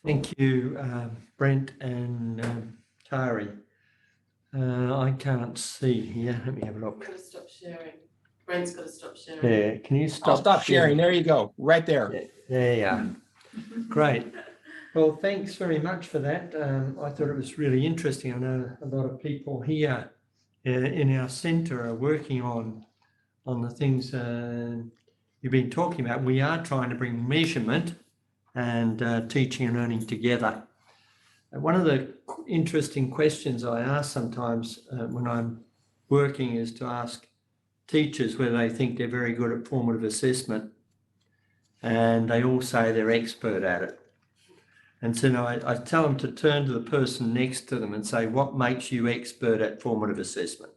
S1: Thank you, Brent and Kari. I can't see here. Let me have a look.
S5: Got to stop sharing. Brent's got to stop sharing.
S1: Yeah, can you stop?
S2: I'll stop sharing. There you go. Right there.
S1: Yeah, there you are. Great. Well, thanks very much for that. I thought it was really interesting. I know a lot of people here in our centre are working on the things you've been talking about. We are trying to bring measurement and teaching and learning together. One of the interesting questions I ask sometimes when I'm working is to ask teachers whether they think they're very good at formative assessment, and they all say they're expert at it. And so now I tell them to turn to the person next to them and say, what makes you expert at formative assessment?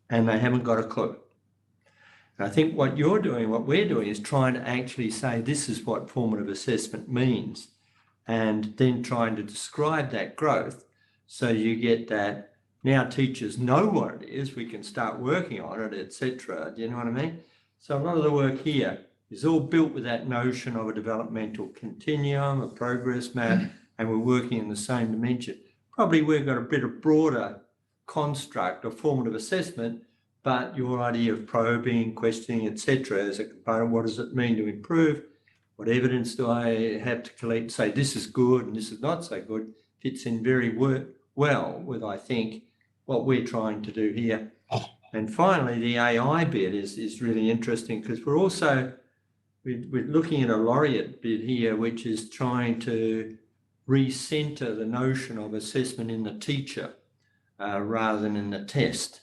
S1: And they haven't got a clue. And I think what you're doing, what we're doing, is trying to actually say this is what formative assessment means, and then trying to describe that growth so you get that now teachers know what it is, we can start working on it, etc. Do you know what I mean? So a lot of the work here is all built with that notion of a developmental continuum, a progress map, and we're working in the same dimension. Probably we've got a bit of broader construct of formative assessment, but your idea of probing, questioning, etc. as a component, what does it mean to improve? What evidence do I have to collect, say this is good and this is not so good, fits in very well with, I think, what we're trying to do here. And finally, the AI bit is really interesting, because we're also, we're looking at a laureate bit here, which is trying to recenter the notion of assessment in the teacher rather than in the test.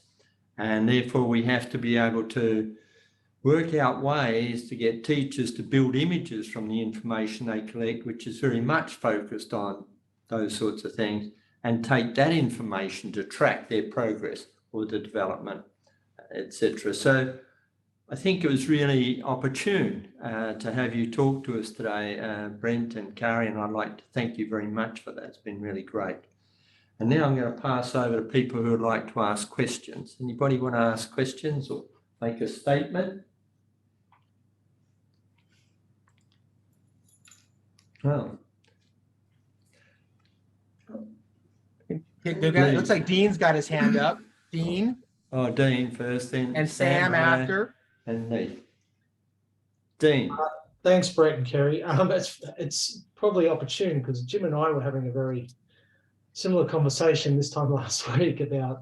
S1: And therefore we have to be able to work out ways to get teachers to build images from the information they collect, which is very much focused on those sorts of things, and take that information to track their progress or the development, etc. So I think it was really opportune to have you talk to us today, Brent and Kari, and I'd like to thank you very much for that. It's been really great. And now I'm going to pass over to people who would like to ask questions. Anybody want to ask questions or make a statement? Oh.
S2: It looks like Dean's got his hand up. Dean
S1: Oh, Dean first, then
S2: and Sam
S1: Ray,
S2: after.
S1: and me. Dean.
S6: Thanks, Brett and Kerry. It's probably opportune because Jim and I were having a very similar conversation this time last week about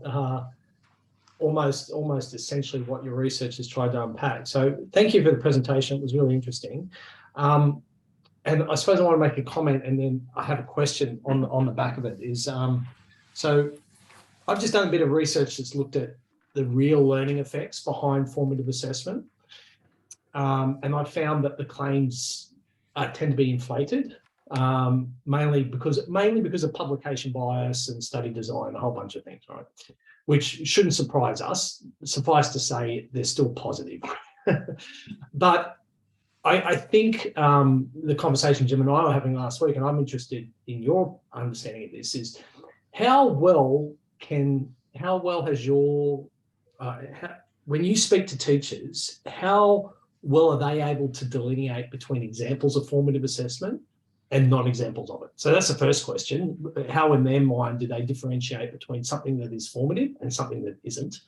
S6: almost essentially what your research has tried to unpack. So thank you for the presentation. It was really interesting. And I suppose I want to make a comment and then I have a question on the back of it is, so I've just done a bit of research that's looked at the real learning effects behind formative assessment. And I found that the claims tend to be inflated, mainly because of publication bias and study design, a whole bunch of things, right? Which shouldn't surprise us. Suffice to say, they're still positive. But I think the conversation Jim and I were having last week, and I'm interested in your understanding of this, is how well has your, when you speak to teachers, how well are they able to delineate between examples of formative assessment and non-examples of it? So that's the first question. How in their mind do they differentiate between something that is formative and something that isn't?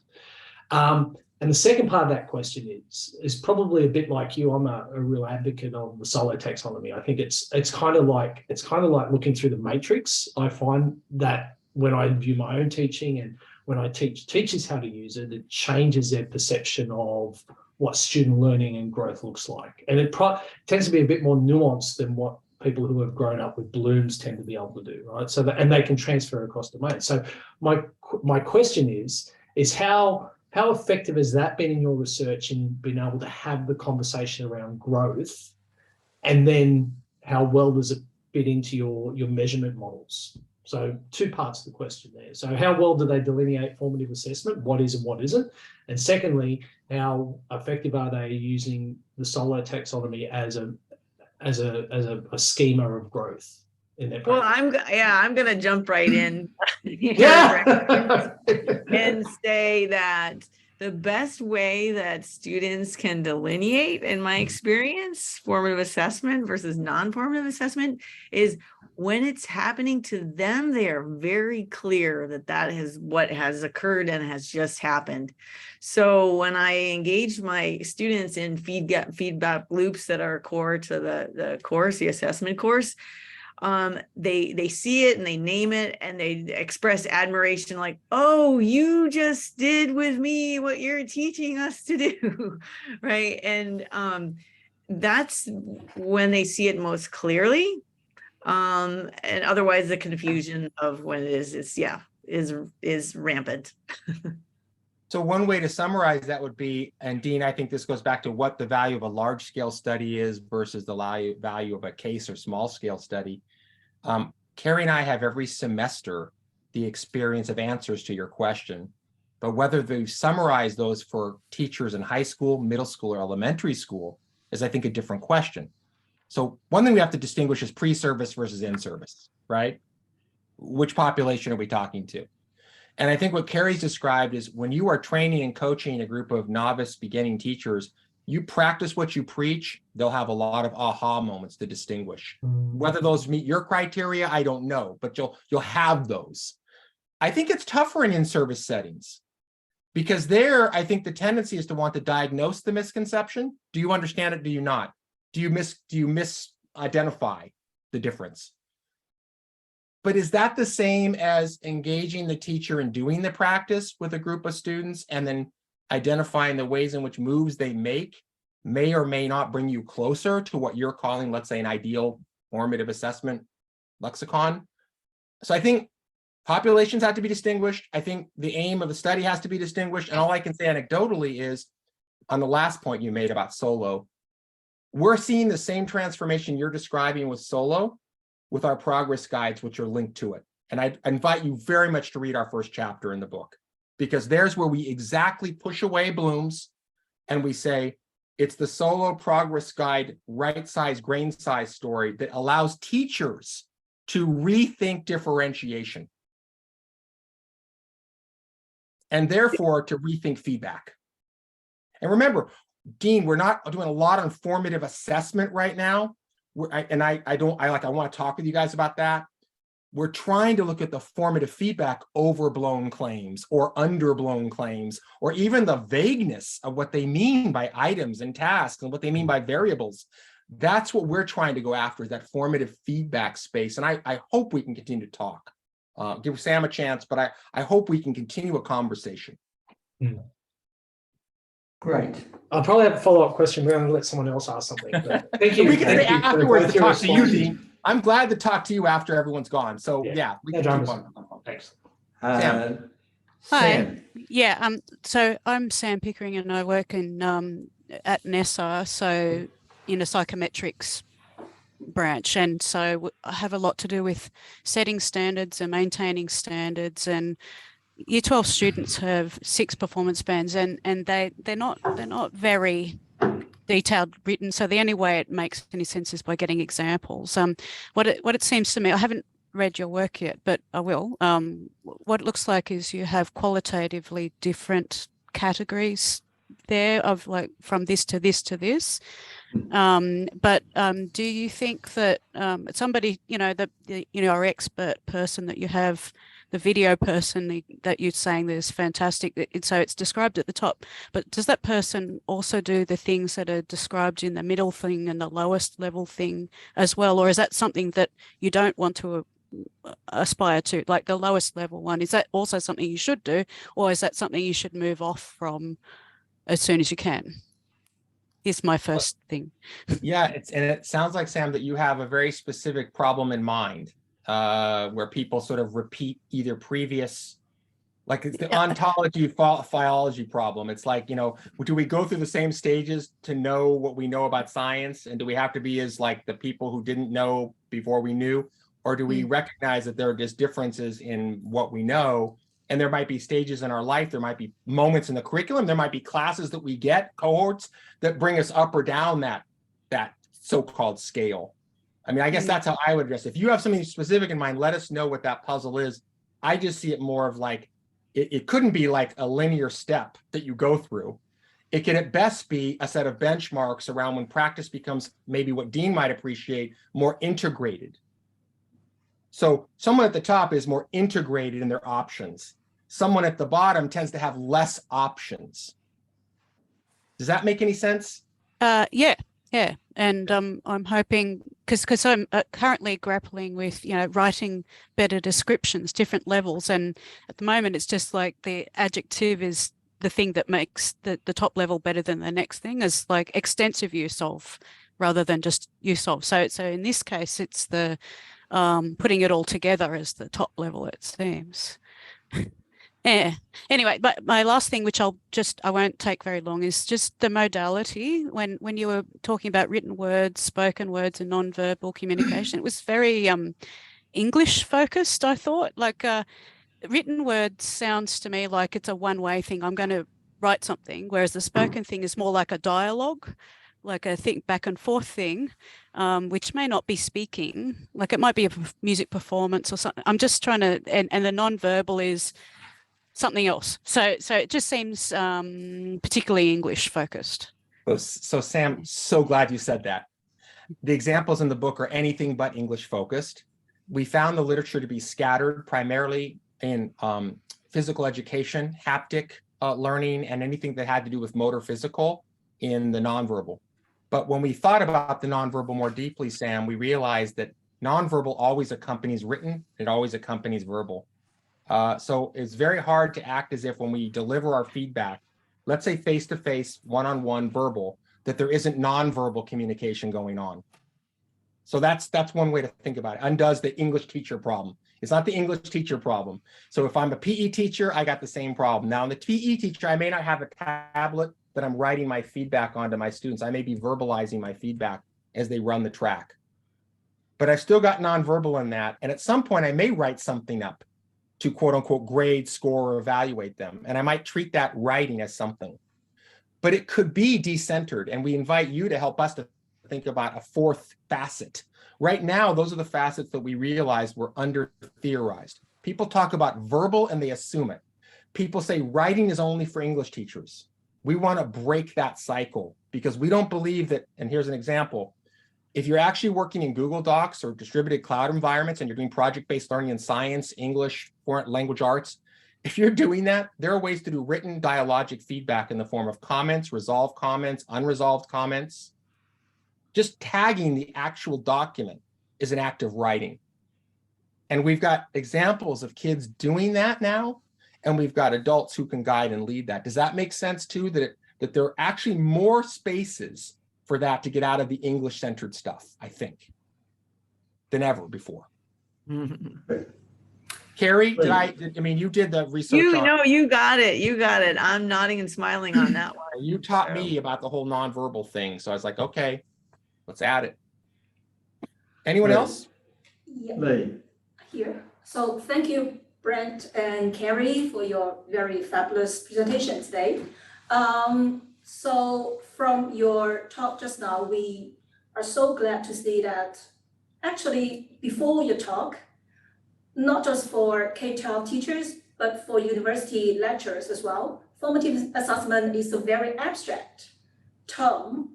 S6: And the second part of that question is probably a bit like you. I'm a real advocate of the solo taxonomy. I think it's kind of like looking through the matrix. I find that when I view my own teaching and when I teach teachers how to use it, it changes their perception of what student learning and growth looks like. And it tends to be a bit more nuanced than what people who have grown up with blooms tend to be able to do, right? So and they can transfer across domains. So my question is how effective has that been in your research in being able to have the conversation around growth? And then how well does it fit into your measurement models? So two parts of the question there. So how well do they delineate formative assessment? What is and what isn't? And secondly, how effective are they using the solo taxonomy as a schema of growth in their practice?
S3: Well, I'm going to jump right in
S6: Yeah.
S3: and say that the best way that students can delineate, in my experience, formative assessment versus non-formative assessment is when it's happening to them, they are very clear that is what has occurred and has just happened. So when I engage my students in feedback loops that are core to the course, the assessment course, they see it and they name it and they express admiration like, oh, you just did with me what you're teaching us to do, right? And that's when they see it most clearly. And otherwise the confusion of when it is rampant.
S2: So one way to summarize that would be, and Dean, I think this goes back to what the value of a large scale study is versus the value of a case or small scale study. Kerry and I have every semester the experience of answers to your question, but whether they summarize those for teachers in high school, middle school, or elementary school is, I think, a different question. So one thing we have to distinguish is pre-service versus in-service, right? Which population are we talking to? And I think what Kerry's described is when you are training and coaching a group of novice beginning teachers, you practice what you preach, they'll have a lot of aha moments to distinguish. Whether those meet your criteria, I don't know, but you'll have those. I think it's tougher in in-service settings because there, I think the tendency is to want to diagnose the misconception. Do you understand it? Do you not? Do you misidentify the difference? But is that the same as engaging the teacher in doing the practice with a group of students and then identifying the ways in which moves they make may or may not bring you closer to what you're calling, let's say, an ideal formative assessment lexicon? So I think populations have to be distinguished. I think the aim of the study has to be distinguished. And all I can say anecdotally is, on the last point you made about solo, we're seeing the same transformation you're describing with solo with our progress guides, which are linked to it. And I invite you very much to read our first chapter in the book, because there's where we exactly push away blooms and we say, it's the solo progress guide, right size, grain size story that allows teachers to rethink differentiation. and therefore to rethink feedback. And remember, Dean, we're not doing a lot on formative assessment right now. I want to talk with you guys about that. We're trying to look at the formative feedback overblown claims or underblown claims, or even the vagueness of what they mean by items and tasks and what they mean by variables. That's what we're trying to go after, is that formative feedback space. And I hope we can continue to talk. Give Sam a chance, but I hope we can continue a conversation.
S1: Great.
S6: I'll probably have a follow-up question. We're going to let someone else ask something. But thank you.
S2: We can
S6: Thank
S2: stay
S6: you for
S2: afterwards
S6: both
S2: to
S6: your
S2: talk to you,
S6: responses.
S2: Dean. I'm glad to talk to you after everyone's gone. So yeah, we
S6: No
S2: can keep
S6: dramas.
S2: on.
S6: Thanks.
S1: Sam.
S7: Hi.
S1: Sam.
S7: Yeah, so I'm Sam Pickering and I work in at NESA, so in a psychometrics branch, and so I have a lot to do with setting standards and maintaining standards. And Year 12 students have 6 performance bands, and they're not very detailed written. So the only way it makes any sense is by getting examples. What it seems to me, I haven't read your work yet, but I will. What it looks like is you have qualitatively different categories there of like from this to this to this. But do you think that somebody, our expert person that you have, the video person that you're saying that is fantastic, so it's described at the top, but does that person also do the things that are described in the middle thing and the lowest level thing as well? Or is that something that you don't want to aspire to, like the lowest level one? Is that also something you should do, or is that something you should move off from as soon as you can? Is my first thing.
S2: Yeah, it sounds like, Sam, that you have a very specific problem in mind, where people sort of repeat either previous, like it's the ontology philology problem. It's like, do we go through the same stages to know what we know about science? And do we have to be as like the people who didn't know before we knew? Or do we recognize that there are just differences in what we know? And there might be stages in our life, there might be moments in the curriculum, there might be classes that we get, cohorts, that bring us up or down that so-called scale. I mean, I guess that's how I would address it. If you have something specific in mind, let us know what that puzzle is. I just see it more of like, it couldn't be like a linear step that you go through. It can at best be a set of benchmarks around when practice becomes maybe what Dean might appreciate, more integrated. So someone at the top is more integrated in their options. Someone at the bottom tends to have less options. Does that make any sense?
S7: Yeah. And I'm hoping, because I'm currently grappling with, writing better descriptions, different levels. And at the moment, it's just like the adjective is the thing that makes the top level better than the next thing, is like extensive use of rather than just use of. So in this case, it's the putting it all together as the top level, it seems. Yeah. Anyway, but my last thing, which I won't take very long, is just the modality. When you were talking about written words, spoken words, and nonverbal communication, it was very English focused, I thought. Like written words sounds to me like it's a one-way thing. I'm going to write something, whereas the spoken thing is more like a dialogue, like a think back and forth thing, which may not be speaking. Like it might be a music performance or something. I'm just trying to, and the nonverbal is something else. So it just seems particularly English focused.
S2: So Sam, so glad you said that. The examples in the book are anything but English focused. We found the literature to be scattered primarily in physical education, haptic learning, and anything that had to do with motor physical in the nonverbal. But when we thought about the nonverbal more deeply, Sam, we realized that nonverbal always accompanies written, it always accompanies verbal. So it's very hard to act as if when we deliver our feedback, let's say face-to-face, one-on-one verbal, that there isn't nonverbal communication going on. So that's one way to think about it. Undoes the English teacher problem. It's not the English teacher problem. So if I'm a PE teacher, I got the same problem. Now, in the PE teacher, I may not have a tablet that I'm writing my feedback onto my students. I may be verbalizing my feedback as they run the track. But I've still got nonverbal in that. And at some point, I may write something up to quote unquote grade, score, or evaluate them. And I might treat that writing as something. But it could be decentered. And we invite you to help us to think about a fourth facet. Right now, those are the facets that we realized were under theorized. People talk about verbal and they assume it. people say writing is only for English teachers. We want to break that cycle because we don't believe that, and here's an example. If you're actually working in Google Docs or distributed cloud environments and you're doing project-based learning in science, English, foreign language arts, if you're doing that, there are ways to do written dialogic feedback in the form of comments, resolved comments, unresolved comments. Just tagging the actual document is an act of writing. And we've got examples of kids doing that now, and we've got adults who can guide and lead that. Does that make sense too, that there are actually more spaces for that to get out of the English-centered stuff, I think, than ever before? Carrie, I mean, you did the research
S3: You
S2: on,
S3: know, you got it. You got it. I'm nodding and smiling on that one.
S2: you taught me about the whole nonverbal thing. So I was like, okay, let's add it. Anyone else?
S8: Yeah,
S1: Lee.
S8: here. So thank you, Brent and Carrie, for your very fabulous presentation today. So from your talk just now, we are so glad to see that actually before your talk, not just for K-12 teachers, but for university lecturers as well, formative assessment is a very abstract term,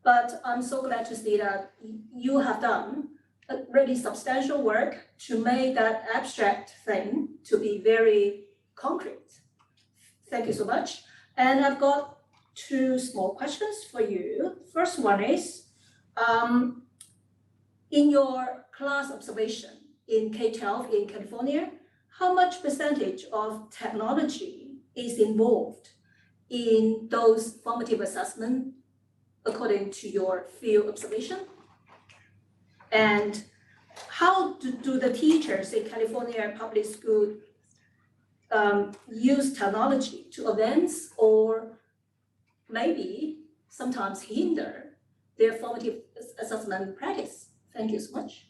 S8: but I'm so glad to see that you have done a really substantial work to make that abstract thing to be very concrete. Thank you so much. And I've got two small questions for you. First one is, in your class observation in K-12 in California, how much percentage of technology is involved in those formative assessment according to your field observation? And how do the teachers in California public school use technology to advance or maybe sometimes hinder their formative assessment practice? Thank you so much.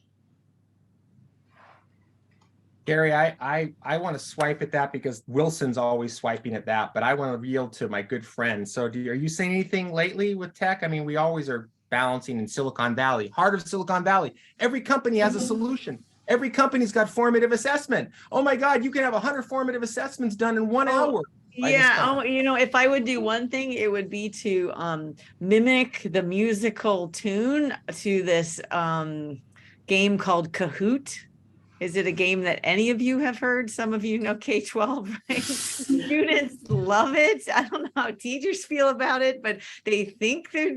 S2: Gary, I want to swipe at that because Wilson's always swiping at that, but I want to yield to my good friend. So are you saying anything lately with tech? I mean, we always are balancing in Silicon Valley, heart of Silicon Valley. Every company has a solution. Every company's got formative assessment. Oh my God, you can have 100 formative assessments done in 1 hour.
S3: Yeah, you know, if I would do one thing, it would be to mimic the musical tune to this game called Kahoot. Is it a game that any of you have heard? Some of you know K-12, right? Students love it. I don't know how teachers feel about it, but they think they're,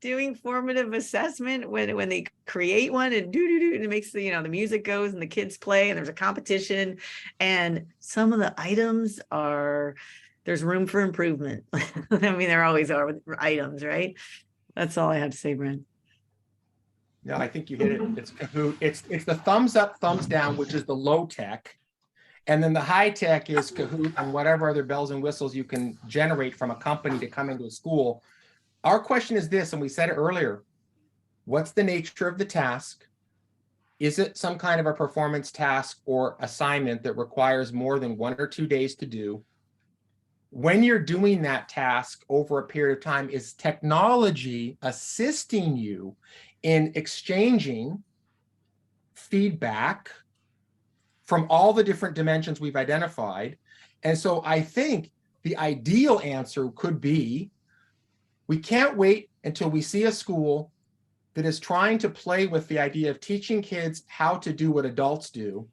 S3: doing formative assessment when they create one and and it makes the, the music goes and the kids play and there's a competition. And some of the items there's room for improvement. I mean, there always are with items, right? That's all I have to say, Brent.
S2: No, I think you hit it. It's Kahoot. It's the thumbs up, thumbs down, which is the low tech. And then the high tech is Kahoot and whatever other bells and whistles you can generate from a company to come into a school. Our question is this, and we said it earlier. What's the nature of the task? Is it some kind of a performance task or assignment that requires more than 1 or 2 days to do? When you're doing that task over a period of time, is technology assisting you in exchanging feedback from all the different dimensions we've identified? And so I think the ideal answer could be, we can't wait until we see a school that is trying to play with the idea of teaching kids how to do what adults do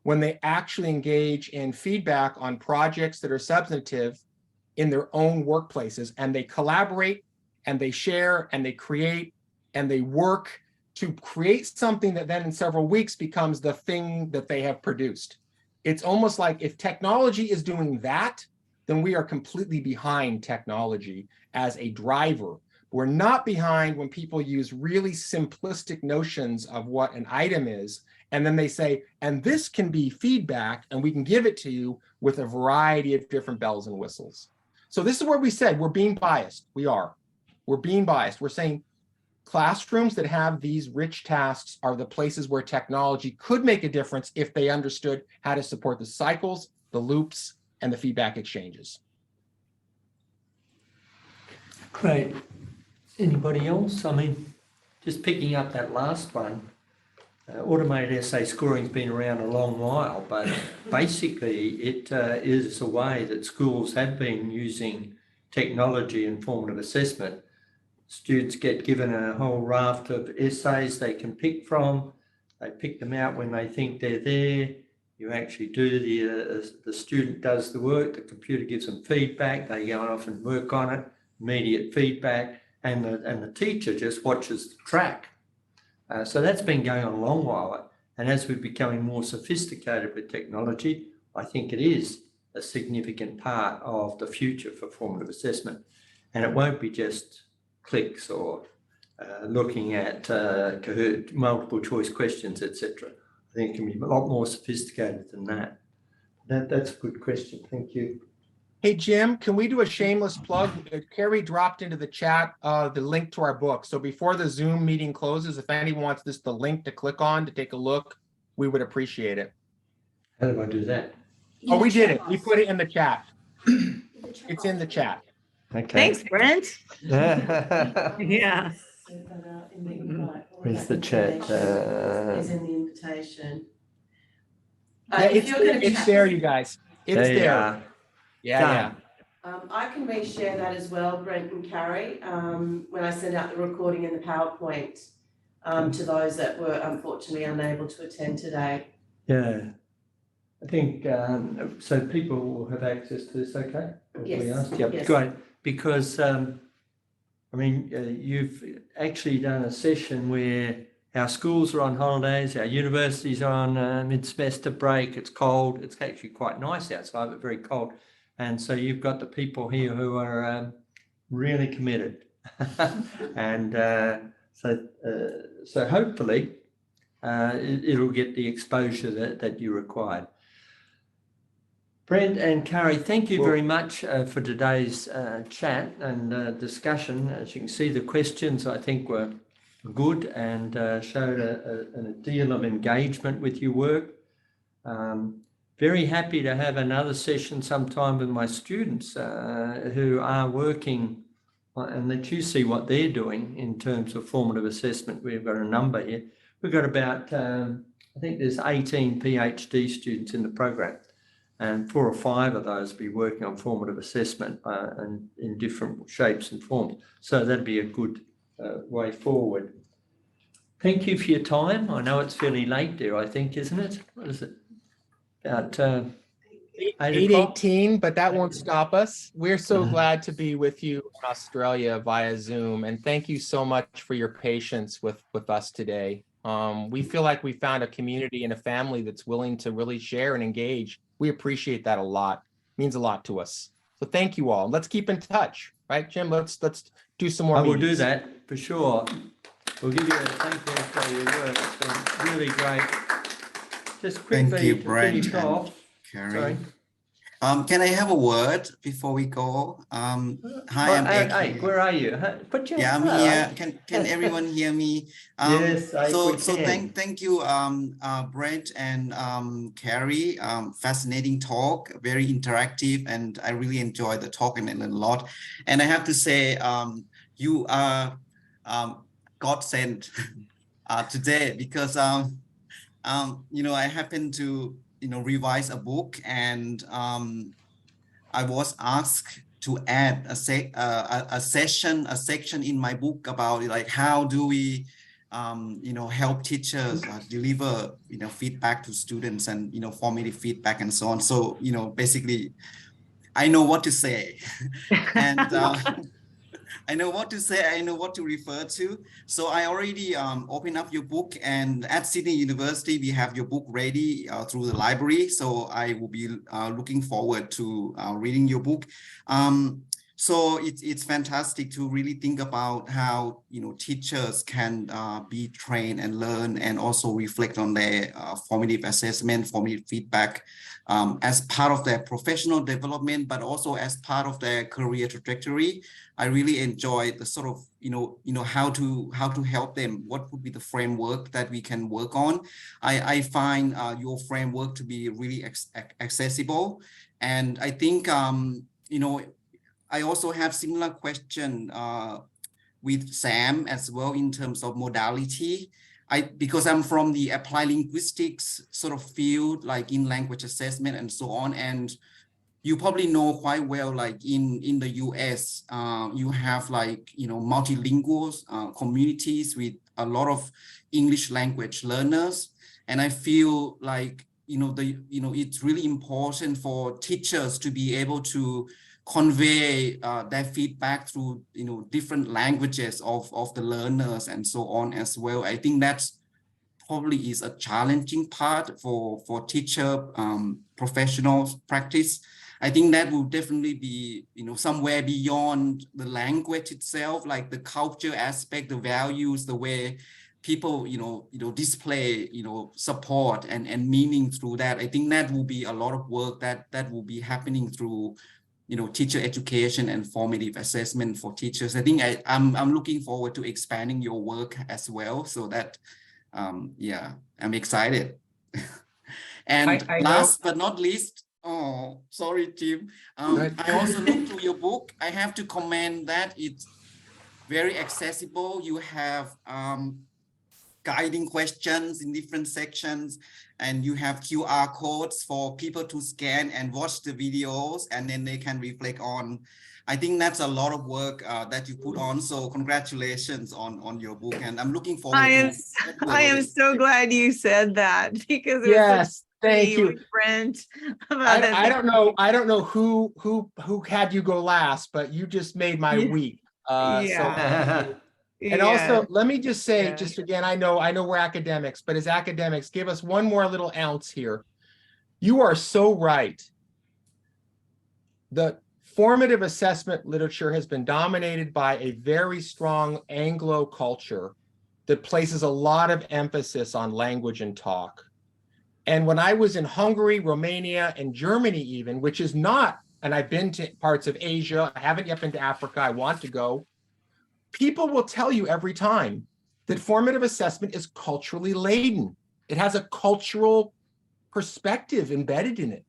S2: when they actually engage in feedback on projects that are substantive in their own workplaces, and they collaborate and they share and they create and they work to create something that then in several weeks becomes the thing that they have produced. It's almost like if technology is doing that, then we are completely behind technology as a driver. We're not behind when people use really simplistic notions of what an item is, and then they say, and this can be feedback, and we can give it to you with a variety of different bells and whistles. So this is where we said we're being biased. We're being biased. We're saying classrooms that have these rich tasks are the places where technology could make a difference if they understood how to support the cycles, the loops, and the feedback exchanges.
S1: Great. Anybody else? I mean, just picking up that last one, automated essay scoring's been around a long while, but basically it is a way that schools have been using technology and formative assessment. Students get given a whole raft of essays they can pick from. They pick them out when they think they're there. You actually do the student does the work, the computer gives them feedback, they go off and work on it, immediate feedback, and the teacher just watches the track. So that's been going on a long while. And as we're becoming more sophisticated with technology, I think it is a significant part of the future for formative assessment. And it won't be just clicks or looking at multiple choice questions, etc. I think it can be a lot more sophisticated than that. That's a good question. Thank you.
S2: Hey, Jim, can we do a shameless plug? Carrie dropped into the chat the link to our book. So before the Zoom meeting closes, if anyone wants the link to click on to take a look, we would appreciate it.
S1: How do I do that?
S2: Oh, we did it. We put it in the chat. It's in the chat.
S1: Okay.
S3: Thanks, Brent. Yeah.
S1: Where's the chat?
S5: Is in the invitation.
S2: Yeah,
S5: If you're going to
S2: it's there, you guys. It's
S1: There you
S2: there.
S1: are.
S2: Yeah.
S5: I can reshare that as well, Brent and Carrie, when I send out the recording and the PowerPoint to those that were unfortunately unable to attend today.
S1: Yeah. I think so. People will have access to this. Okay.
S5: Yes.
S1: Yep.
S5: Yes.
S1: Great. Because I mean, you've actually done a session where our schools are on holidays, our universities are on mid-semester break. It's cold. It's actually quite nice outside, but very cold. And so you've got the people here who are really committed, and so hopefully it'll get the exposure that you required. Brent and Carrie, thank you very much for today's chat and discussion. As you can see, the questions I think were good and showed a deal of engagement with your work. Very happy to have another session sometime with my students who are working and let you see what they're doing in terms of formative assessment. We've got a number here. We've got about, I think there's 18 PhD students in the program, and 4 or 5 of those will be working on formative assessment and in different shapes and forms. So that'd be a good way forward. Thank you for your time. I know it's fairly late there, I think, isn't it? What is it? About
S2: 8:18, but that won't stop us. We're so glad to be with you in Australia via Zoom, and thank you so much for your patience with us today. We feel like we found a community and a family that's willing to really share and engage. We appreciate that a lot. It means a lot to us. So thank you all. Let's keep in touch, right, Jim? Let's do some more.
S1: I will do that for sure. We'll give you a thank you for your work. It's been really great. Just quickly
S9: Thank you,
S1: to
S9: Brent
S1: finish off.
S9: Carrie.
S1: Sorry.
S9: Can I have a word before we go? Hi, I'm
S1: Ike, where are you? Put your
S9: I'm here. Can everyone hear me?
S1: Yes, Ike,
S9: so
S1: we can.
S9: thank you, Brent and Carrie. Fascinating talk, very interactive, and I really enjoyed the talk and I learned a lot. And I have to say, you are God sent today because you know, I happen to revise a book, and I was asked to add a section in my book about like how do we help teachers deliver feedback to students and formative feedback and so on. So basically I know what to say and I know what to say, I know what to refer to. So I already opened up your book, and at Sydney University, we have your book ready through the library. So I will be looking forward to reading your book. So it's fantastic to really think about how teachers can be trained and learn and also reflect on their formative assessment, formative feedback as part of their professional development, but also as part of their career trajectory. I really enjoyed the sort of how to help them. What would be the framework that we can work on? I find your framework to be really accessible, and I think I also have similar question with Sam as well in terms of modality. because I'm from the applied linguistics sort of field, like in language assessment and so on, and you probably know quite well, like in the US, you have like, multilingual communities with a lot of English language learners. And I feel like, it's really important for teachers to be able to convey their feedback through, different languages of the learners and so on as well. I think that's probably is a challenging part for teacher professionals practice. I think that will definitely be, somewhere beyond the language itself, like the culture aspect, the values, the way people, display, support and meaning through that. I think that will be a lot of work that will be happening through, teacher education and formative assessment for teachers. I think I'm looking forward to expanding your work as well, so that, yeah, I'm excited. And
S2: I
S9: last but not least, oh, sorry, Jim. I also looked through your book. I have to comment that it's very accessible. You have guiding questions in different sections, and you have QR codes for people to scan and watch the videos, and then they can reflect on. I think that's a lot of work that you put on. So congratulations on your book, and I'm looking forward.
S3: I am so glad you said that, because it
S2: yes, thank you,
S3: Brent.
S2: I don't know who had you go last, but you just made my week.
S3: Yeah.
S2: And also, let me just say, just again, I know we're academics, but as academics, give us one more little ounce here. You are so right. The formative assessment literature has been dominated by a very strong Anglo culture that places a lot of emphasis on language and talk. And when I was in Hungary, Romania, and Germany even, which is not, and I've been to parts of Asia, I haven't yet been to Africa, I want to go, people will tell you every time that formative assessment is culturally laden. It has a cultural perspective embedded in it.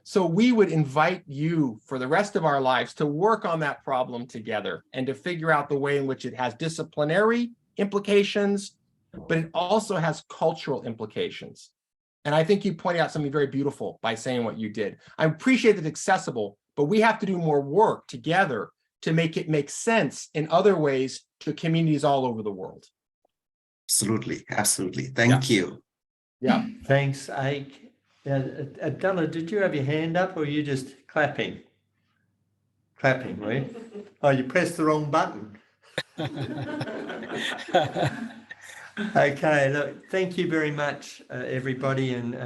S2: So we would invite you for the rest of our lives to work on that problem together and to figure out the way in which it has disciplinary implications, but it also has cultural implications. And I think you pointed out something very beautiful by saying what you did. I appreciate that it's accessible, but we have to do more work together to make it make sense in other ways to communities all over the world.
S9: Absolutely, absolutely. Thank you.
S2: Yeah.
S1: Thanks, Ike. Abdullah, did you have your hand up, or are you just clapping? Clapping, were you? Oh, you pressed the wrong button. Okay, look, thank you very much, everybody, and